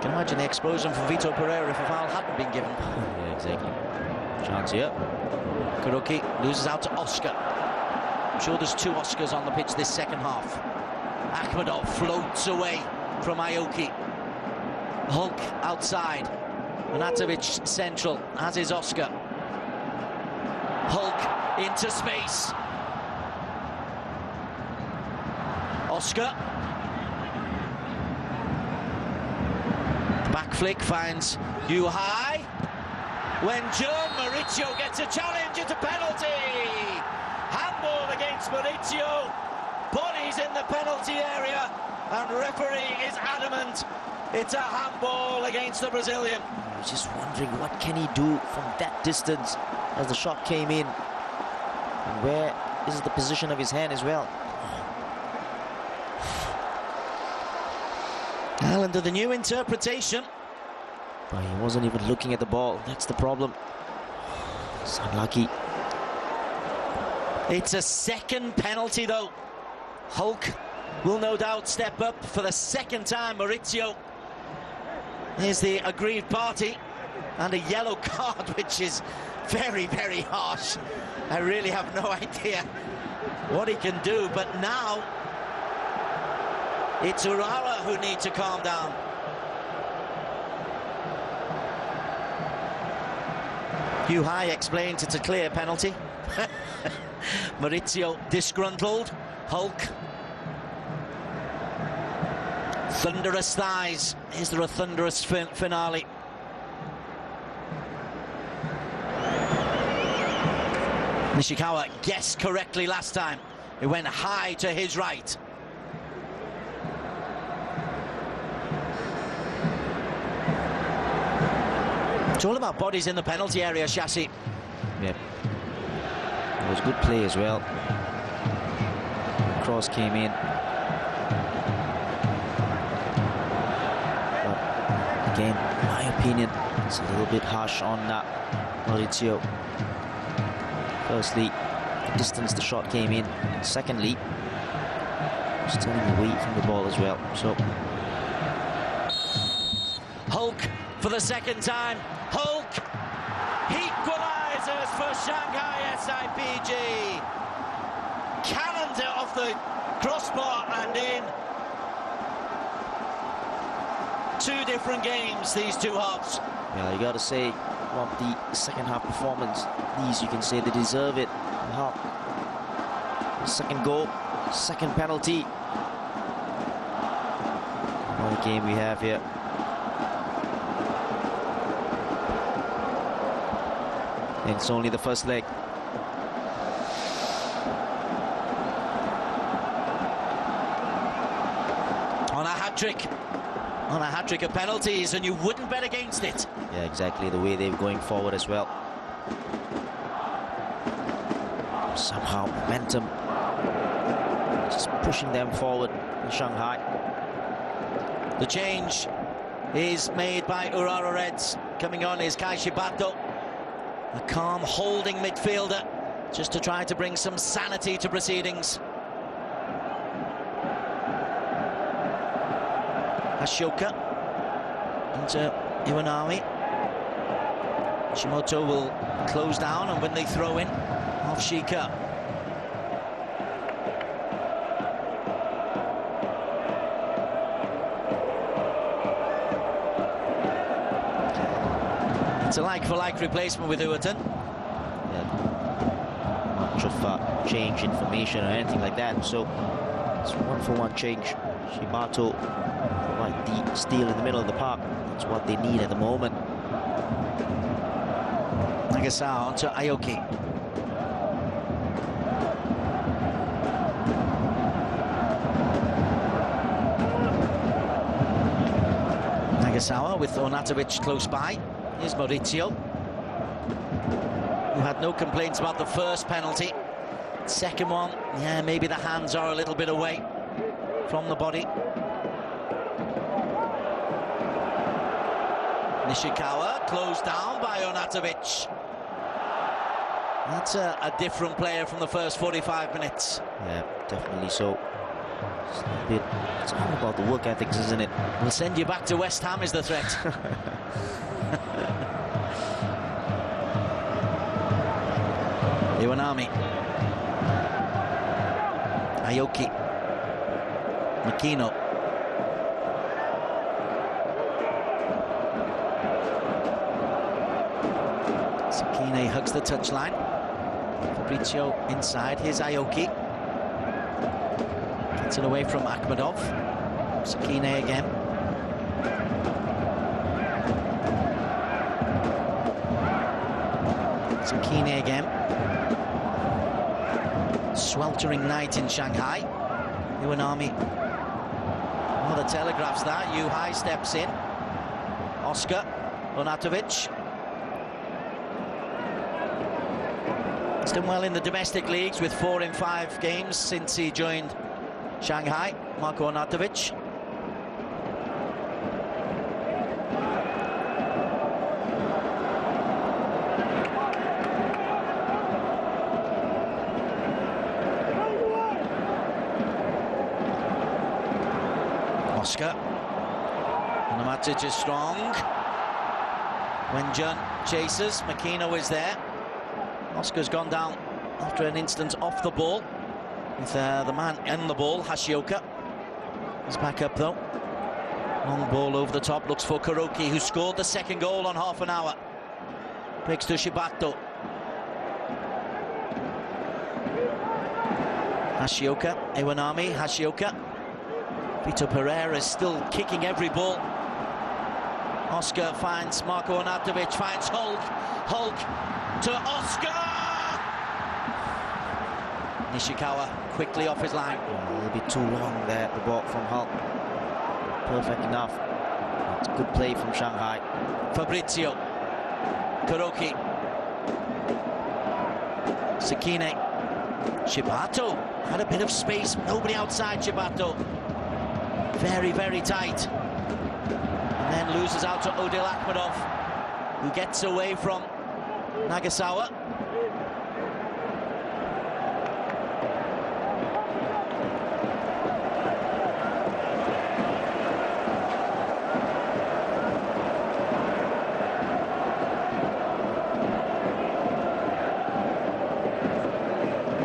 Can imagine the explosion for Vitor Pereira if a foul hadn't been given. Yeah, exactly. Chance here. Kuroki loses out to Oscar. I'm sure there's two Oscars on the pitch this second half. Akhmedov floats away from Aoki. Hulk outside. Manatovic central, as is Oscar. Hulk into space. Oscar. Back flick finds High. When John Maurizio gets a challenge, it's a penalty. Handball against Maurizio. Bodies in the penalty area, and referee is adamant. It's a handball against the Brazilian. I was just wondering, what can he do from that distance as the shot came in? And where is the position of his hand as well? Well, under the new interpretation. But he wasn't even looking at the ball. That's the problem. It's unlucky. It's a second penalty, though. Hulk will no doubt step up for the second time. Maurizio is the aggrieved party, and a yellow card, which is very, very harsh. I really have no idea what he can do, but now it's Urawa who need to calm down. High explains it's a clear penalty. Maurizio disgruntled. Hulk. Thunderous thighs. Is there a thunderous finale? Nishikawa guessed correctly last time. It went high to his right. It's all about bodies in the penalty area, Shashi. Yeah. It was good play as well. Cross came in. But again, in my opinion, it's a little bit harsh on Maurizio. Firstly, the distance the shot came in, and secondly, just turning away from the ball as well. So Hulk for the second time. Hulk equalises for Shanghai SIPG. Cannoned it off the crossbar and in. Two different games, these two halves. yeah, you got to say, from the second half performance, these you can say they deserve it. Second goal, second penalty. What a game we have here. And it's only the first leg. On a hat-trick of penalties, and you wouldn't bet against it. Yeah, exactly, the way they're going forward as well. Somehow momentum just pushing them forward in Shanghai. The change is made by Urawa Reds. Coming on is Kai Shibato, a calm holding midfielder, just to try to bring some sanity to proceedings. Ashoka into Iwanami. Shimoto will close down and win the throw in off Shika. It's a like-for-like replacement with Uwerton. Yeah. Much of change in formation or anything like that, so it's one-for-one change. Shibato, like the steal in the middle of the park, that's what they need at the moment. Nagasao onto Aoki. Nagasawa with Onatovic close by. Here's Maurizio, who had no complaints about the first penalty. Second one, yeah, maybe the hands are a little bit away from the body. Nishikawa closed down by Onatovic. That's a different player from the first 45 minutes. Yeah, definitely so. It's all about the work ethics, isn't it? We'll send you back to West Ham is the threat. Iwanami. Aoki. Makino. Sakine hugs the touchline. Fabrizio inside. Here's Aoki. Gets it away from Akhmedov. Sakine again. Sakine again. Sweltering night in Shanghai. Iwanami. Oh, the telegraphs that. Yu Hai steps in. Oscar Onatovic. He's done well in the domestic leagues with 4 in 5 games since he joined Shanghai. Marko Onatovic. Oscar. Onamatic is strong. Wenjun chases. Makino is there. Oscar's gone down after an instant off the ball with the man in the ball, Hashioka. He's back up though. Long ball over the top, looks for Kuroki, who scored the second goal on half an hour. Breaks to Shibato. Hashioka, Iwanami, Hashioka. Vito Pereira is still kicking every ball. Oscar finds Marko Onatovic, finds Hulk. Hulk to Oscar! Nishikawa quickly off his line. A little bit too long there, the ball from Hulk. Perfect enough. It's good play from Shanghai. Fabrizio. Kuroki. Sakine. Shibato had a bit of space. Nobody outside Shibato. Very, very tight. And then loses out to Odil Akhmedov, who gets away from Nagasawa.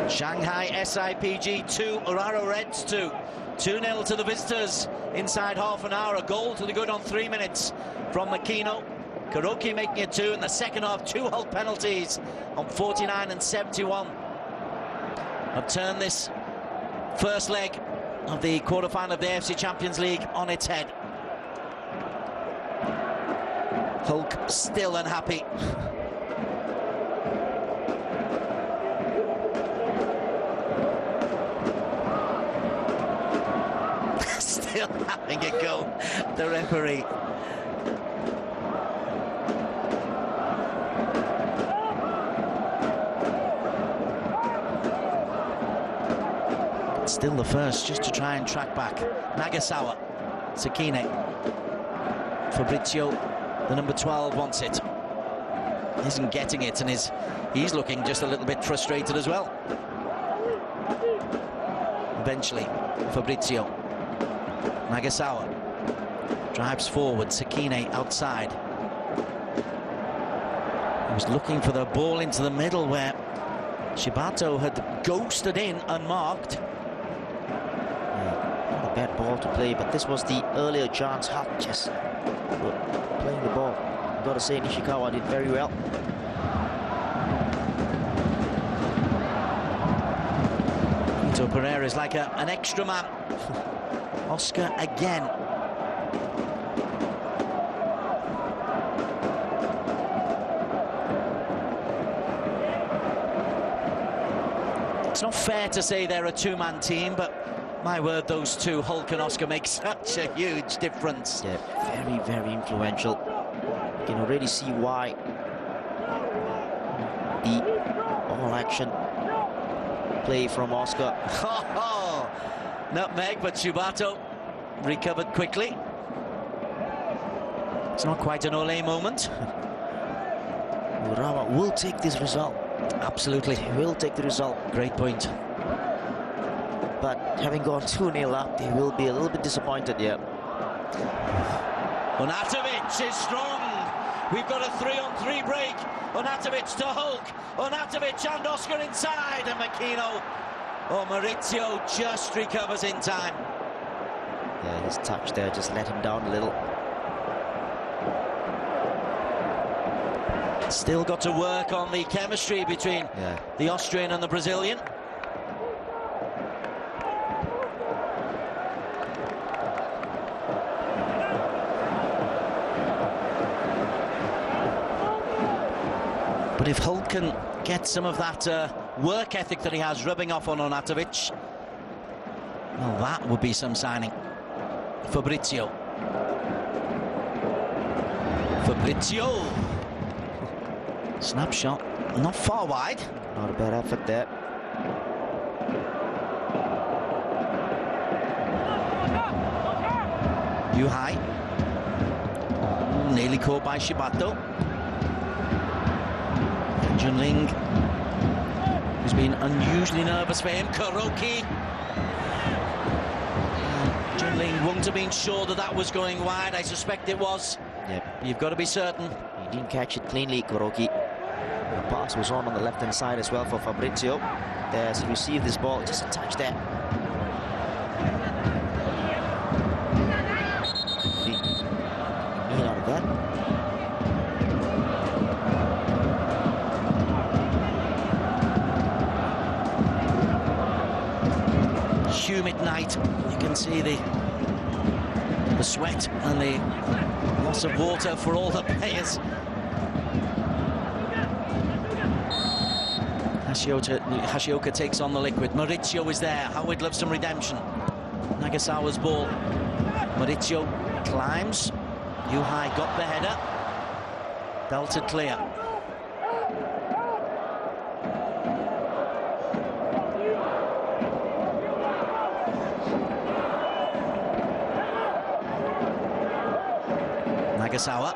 Shanghai SIPG 2, Urara Reds 2. 2-0 to the visitors inside half an hour. A goal to the good on 3 minutes from Makino. Kuroki making it 2 in the second half. 2 Hulk penalties on 49 and 71 have turned this first leg of the quarter-final of the AFC Champions League on its head. Hulk still unhappy. Still having a go, the referee. Still the first, just to try and track back. Nagasawa, Sakine. Fabrizio, the number 12, wants it. Isn't getting it, and he's looking just a little bit frustrated as well. Eventually, Fabrizio. Nagasawa drives forward, Sakine outside. He was looking for the ball into the middle where Shibato had ghosted in unmarked. Not a bad ball to play, but this was the earlier chance. Hulk just playing the ball. I've got to say, Nishikawa did very well. Vito Pereira is like an extra man. Oscar again. It's not fair to say they're a two-man team, but My word, those two, Hulk and Oscar, make such a huge difference. Yeah, very, very influential. You can already see why the all-action play from Oscar. Nutmeg, but Shubato recovered quickly. It's not quite an Ole moment. Urawa will take this result. Absolutely. They will take the result. Great point. But having gone 2-0 up, they will be a little bit disappointed, yeah. Onatovic is strong. We've got a 3-on-3 break. Onatovic to Hulk. Onatovic and Oscar inside. And Makino. Oh, Maurizio just recovers in time. Yeah, his touch there just let him down a little. Still got to work on the chemistry between the Austrian and the Brazilian. But if Hulk can get some of that work ethic that he has rubbing off on Onatovic, well, that would be some signing. Fabrizio. Snapshot, not far wide. Not a bad effort there. Yuhai. Nearly caught by Shibato. Junling, who's been unusually nervous for him. Kuroki. Junling wouldn't have been sure that that was going wide. I suspect it was. Yep. You've got to be certain. He didn't catch it cleanly, Kuroki. The pass was on the left-hand side as well for Fabrizio. There's he received this ball, just a touch there. Out of that. Humid night. You can see the sweat and the loss of water for all the players. Hashioka takes on the liquid. Maurizio is there. Howard loves some redemption. Nagasawa's ball. Maurizio climbs. Yuhai got the header. Belted clear. Nagasawa.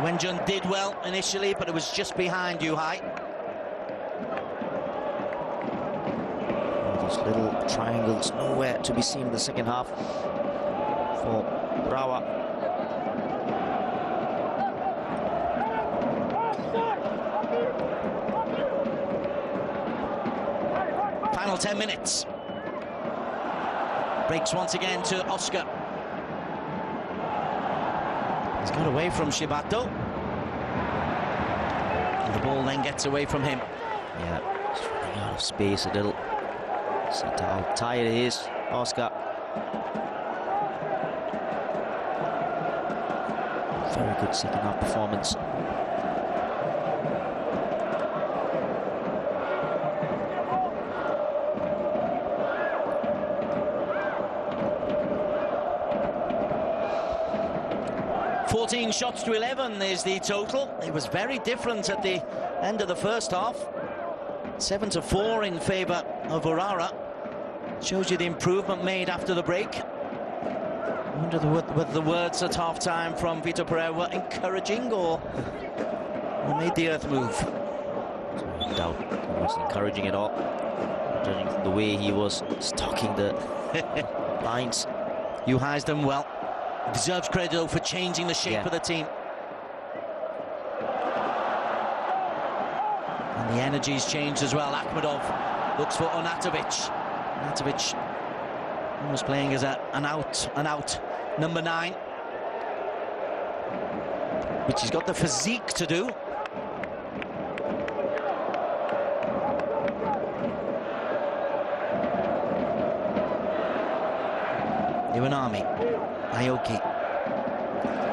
Wenjun did well initially, but it was just behind Yuhai. Those little triangles nowhere to be seen in the second half for Urawa. Final 10 minutes. Breaks once again to Oscar. He's got away from Shibato. And the ball then gets away from him. Yeah, just running out of space a little. See how tired he is, Oscar. Very good second half performance. "14 shots to 11 is the total. It was very different at the end of the first half. 7-4 in favour of Urawa. Shows you the improvement made after the break. I wonder whether the words at half-time from Vitor Pereira were encouraging or made the earth move. No doubt it wasn't encouraging at all, judging from the way he was stalking the lines. Yuhai's done well. Deserves credit, though, for changing the shape of the team. And the energy's changed as well. Akhmedov looks for Onatovic. Onatovic almost playing as an out number 9, which he's got the physique to do. Iwanami, Aoki,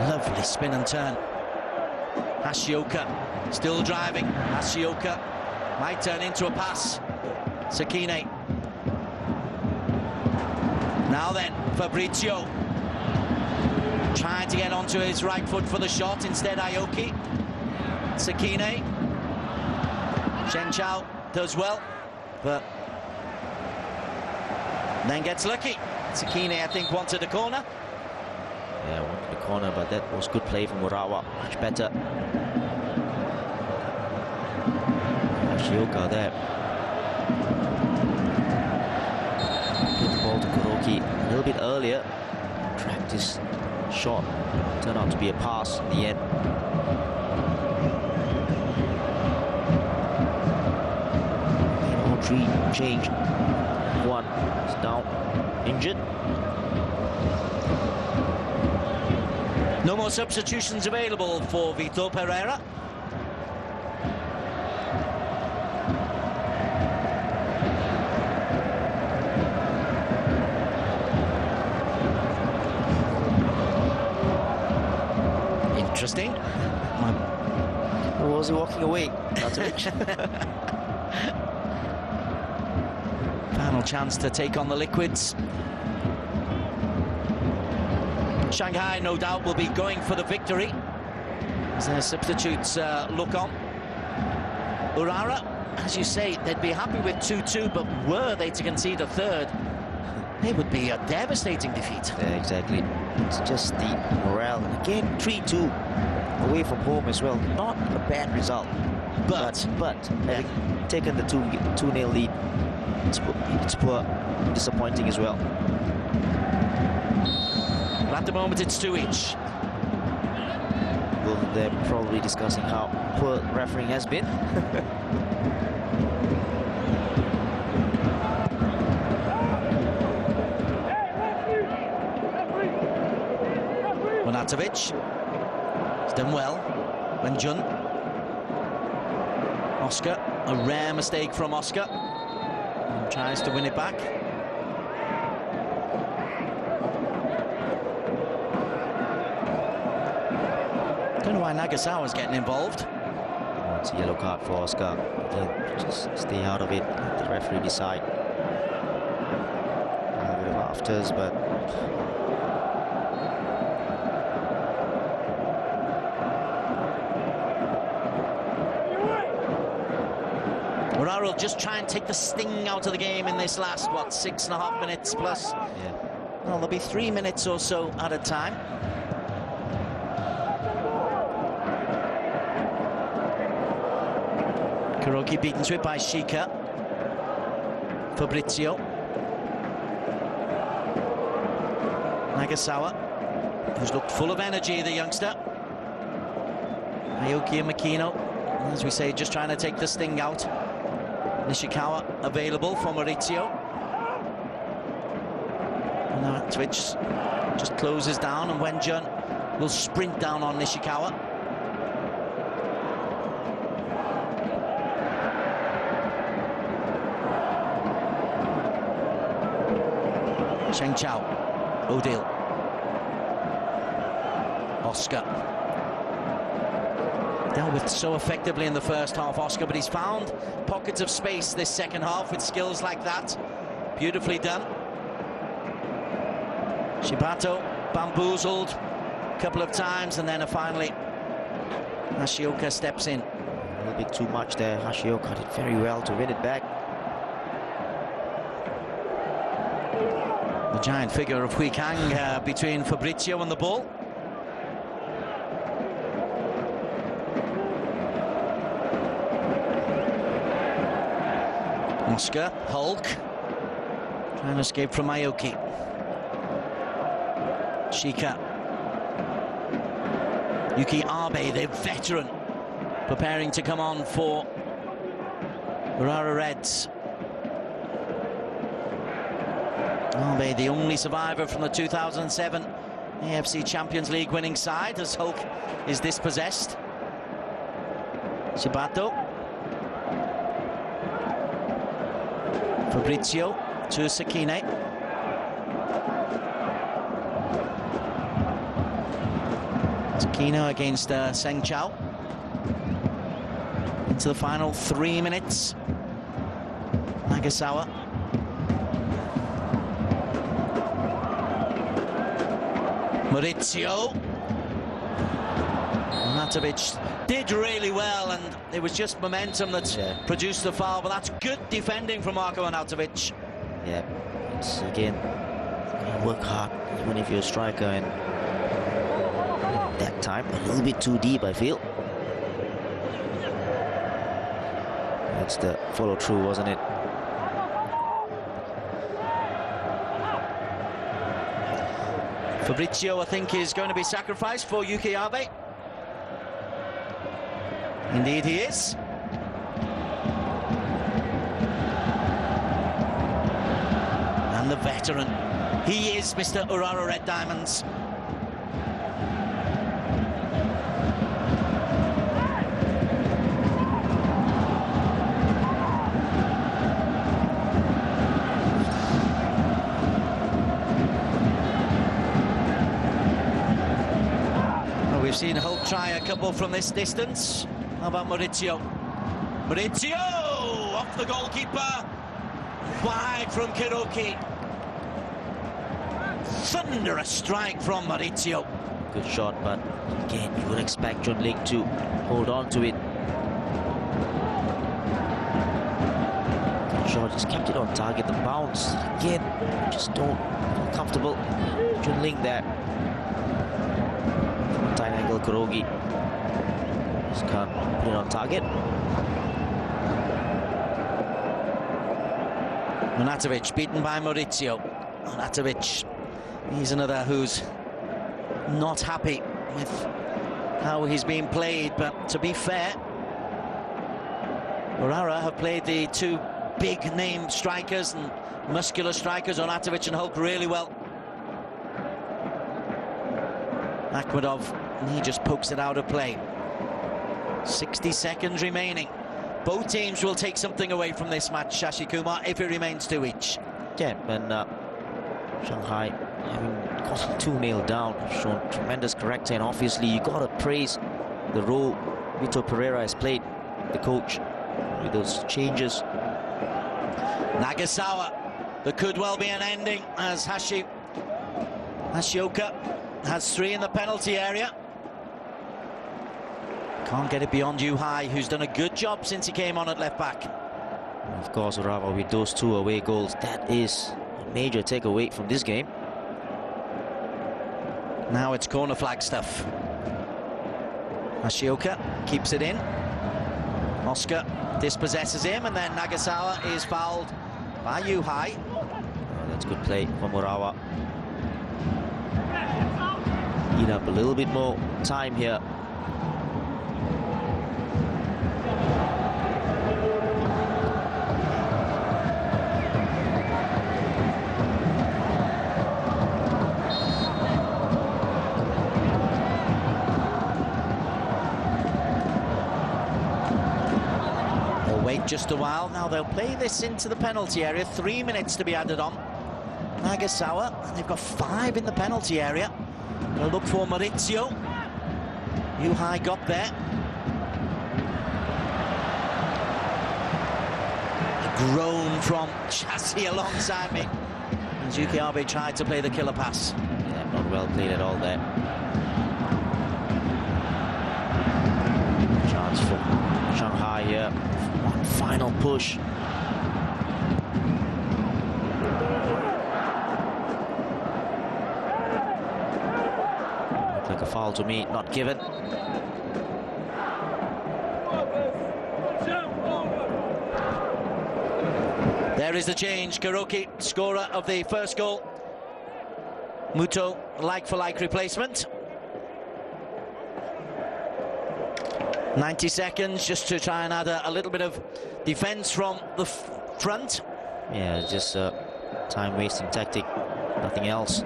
lovely spin and turn. Hashioka still driving. Hashioka might turn into a pass. Sakine Now then, Fabrizio. Trying to get onto his right foot for the shot. Instead, Aoki. Sakine. Chen Chao does well, but then gets lucky. Sakine, I think, wanted a corner. Yeah, wanted the corner, but that was good play from Urawa. Much better. Ashioka there. Good ball to Kuroki a little bit earlier. Tracked this shot. Turned out to be a pass in the end. And all three changed. One is down, injured. No more substitutions available for Vitor Pereira. Interesting. Or was he walking away? Final chance to take on the Liquids. Shanghai, no doubt, will be going for the victory as their substitutes look on. Urara, as you say, they'd be happy with 2-2, but were they to concede a third, it would be a devastating defeat. Yeah, exactly. It's just the morale. And again, 3-2 away from home as well. Not a bad result. But having taken the 2-0 lead, it's poor, disappointing as well. At the moment, it's 2 each. Well, they're probably discussing how poor refereeing has been. Monatovic. He's done well. Wenjun. Oscar. A rare mistake from Oscar. And tries to win it back. Don't know why Nagasawa's getting involved. Oh, it's a yellow card for Oscar. Again, just stay out of it. Let the referee decide. A bit of afters, but Urara will just try and take the sting out of the game in this last, what, 6.5 minutes plus? yeah. Well, there'll be 3 minutes or so at a time. Kuroki beaten to it by Shika. Fabrizio. Nagasawa, who's looked full of energy, the youngster. Aoki and Makino, as we say, just trying to take the sting out. Nishikawa available for Maurizio. And now Twitch just closes down, and Wenjun will sprint down on Nishikawa. Cheng Chao, Odile, Oscar. Dealt with so effectively in the first half, Oscar, but he's found pockets of space this second half with skills like that. Beautifully done. Shibato bamboozled a couple of times, and then finally Hashioka steps in. A little bit too much there. Hashioka did very well to win it back. The giant figure of Hui Kang between Fabrizio and the ball. Oscar, Hulk, trying to escape from Aoki. Shika. Yuki Abe, the veteran, preparing to come on for Urara Reds. Abe, the only survivor from the 2007 AFC Champions League winning side, as Hulk is dispossessed. Shibato. Fabrizio to Sakine. Sakine against Seng Chao. Into the final 3 minutes. Nagasawa. Maurizio. Matovic did really well, and it was just momentum that produced the foul, but that's good defending from Marko Arnautovic. Yeah, it's again, you work hard, even if you're a striker, and that time a little bit too deep, I feel. That's the follow through, wasn't it? Fabrizio, I think, is going to be sacrificed for UK Abe. Indeed he is. And the veteran, he is Mr. Urawa Red Diamonds. Well, we've seen Hope try a couple from this distance. How about Maurizio? Maurizio off the goalkeeper, wide from Kuroki. Thunderous strike from Maurizio. Good shot, but again, you would expect John Ling to hold on to it. Good shot, just kept it on target. The bounce again, just don't feel comfortable. John Ling there. Tight angle, Kurogi. Just can't put it on target. Arnautovic beaten by Maurizio. Arnautovic, he's another who's not happy with how he's being played, but to be fair, Urawa have played the two big name strikers and muscular strikers, Arnautovic and Hulk, really well. Akhmedov, he just pokes it out of play. 60 seconds remaining. Both teams will take something away from this match, Shashi Kumar, if it remains 2 each. Yeah, and Shanghai having got 2-0 down, shown tremendous character, and obviously you got to praise the role Vitor Pereira has played, the coach, with those changes. Nagasawa, there could well be an ending as Hashioka has 3 in the penalty area. Can't get it beyond Yuhai, who's done a good job since he came on at left back. Of course, Urawa with those 2 away goals, that is a major takeaway from this game. Now it's corner flag stuff. Hashioka keeps it in. Oscar dispossesses him, and then Nagasawa is fouled by Yuhai. Oh, that's good play from Urawa. Eat up a little bit more time here. Wait just a while. Now they'll play this into the penalty area. 3 minutes to be added on. Nagasawa, and they've got 5 in the penalty area. They'll look for Maurizio. Yuhai got there. A groan from Chassis alongside me. And Yuki Abe tried to play the killer pass. Yeah, not well played at all there. Chance for Shanghai here. One final push. Looked like a foul to me, not given. There is the change. Kuroki, scorer of the first goal. Muto, like-for-like replacement. 90 seconds just to try and add a little bit of defence from the front. Yeah, it's just a time-wasting tactic, nothing else.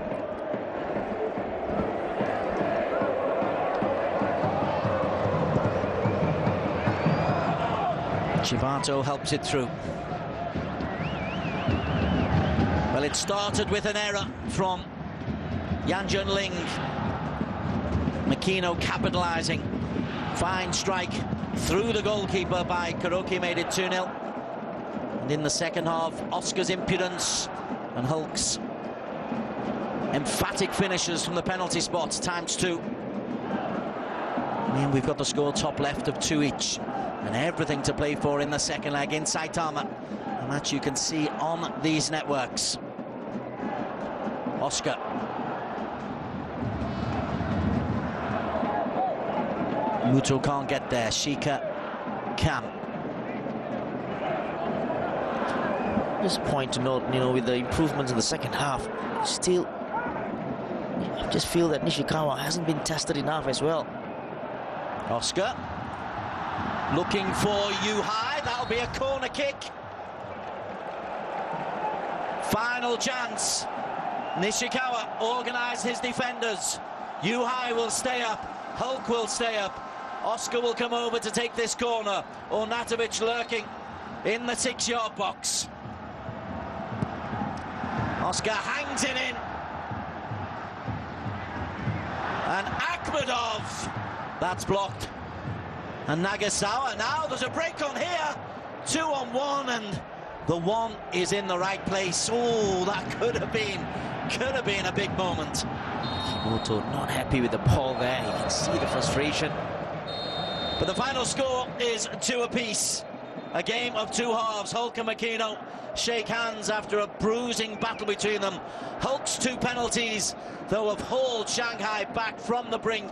Chivato helps it through. Well, it started with an error from Yan Junling. Makino capitalising. Fine strike through the goalkeeper by Kuroki, made it 2-0. And in the second half, Oscar's impudence and Hulk's emphatic finishes from the penalty spots, ×2. I mean, we've got the score top left of 2 each, and everything to play for in the second leg in Saitama. A match you can see on these networks. Oscar. Muto can't get there. Shika can. Just point to note, you know, with the improvements in the second half, still, I just feel that Nishikawa hasn't been tested enough as well. Oscar looking for Yu-Hai. That'll be a corner kick. Final chance. Nishikawa organised his defenders. Yu-Hai will stay up. Hulk will stay up. Oscar will come over to take this corner. Ornatovic lurking in the 6-yard box. Oscar hangs it in. And Akhmedov, that's blocked. And Nagasawa, now there's a break on here. 2-on-1, and the 1 is in the right place. Oh, that could have been a big moment. Kimoto not happy with the ball there. You can see the frustration. But the final score is 2 apiece. A game of 2 halves. Hulk and Makino shake hands after a bruising battle between them. Hulk's 2 penalties, though, have hauled Shanghai back from the brink.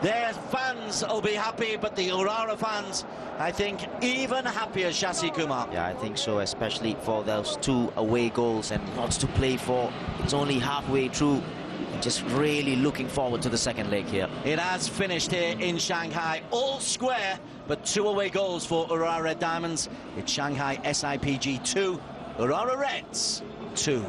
Their fans will be happy, but the Urawa fans, I think, even happier, Shashi Kumar. Yeah, I think so, especially for those 2 away goals and lots to play for. It's only halfway through. Just really looking forward to the second leg here. It has finished here in Shanghai, all square, but 2 away goals for Urawa Red Diamonds. It's Shanghai SIPG 2, Urawa Reds 2.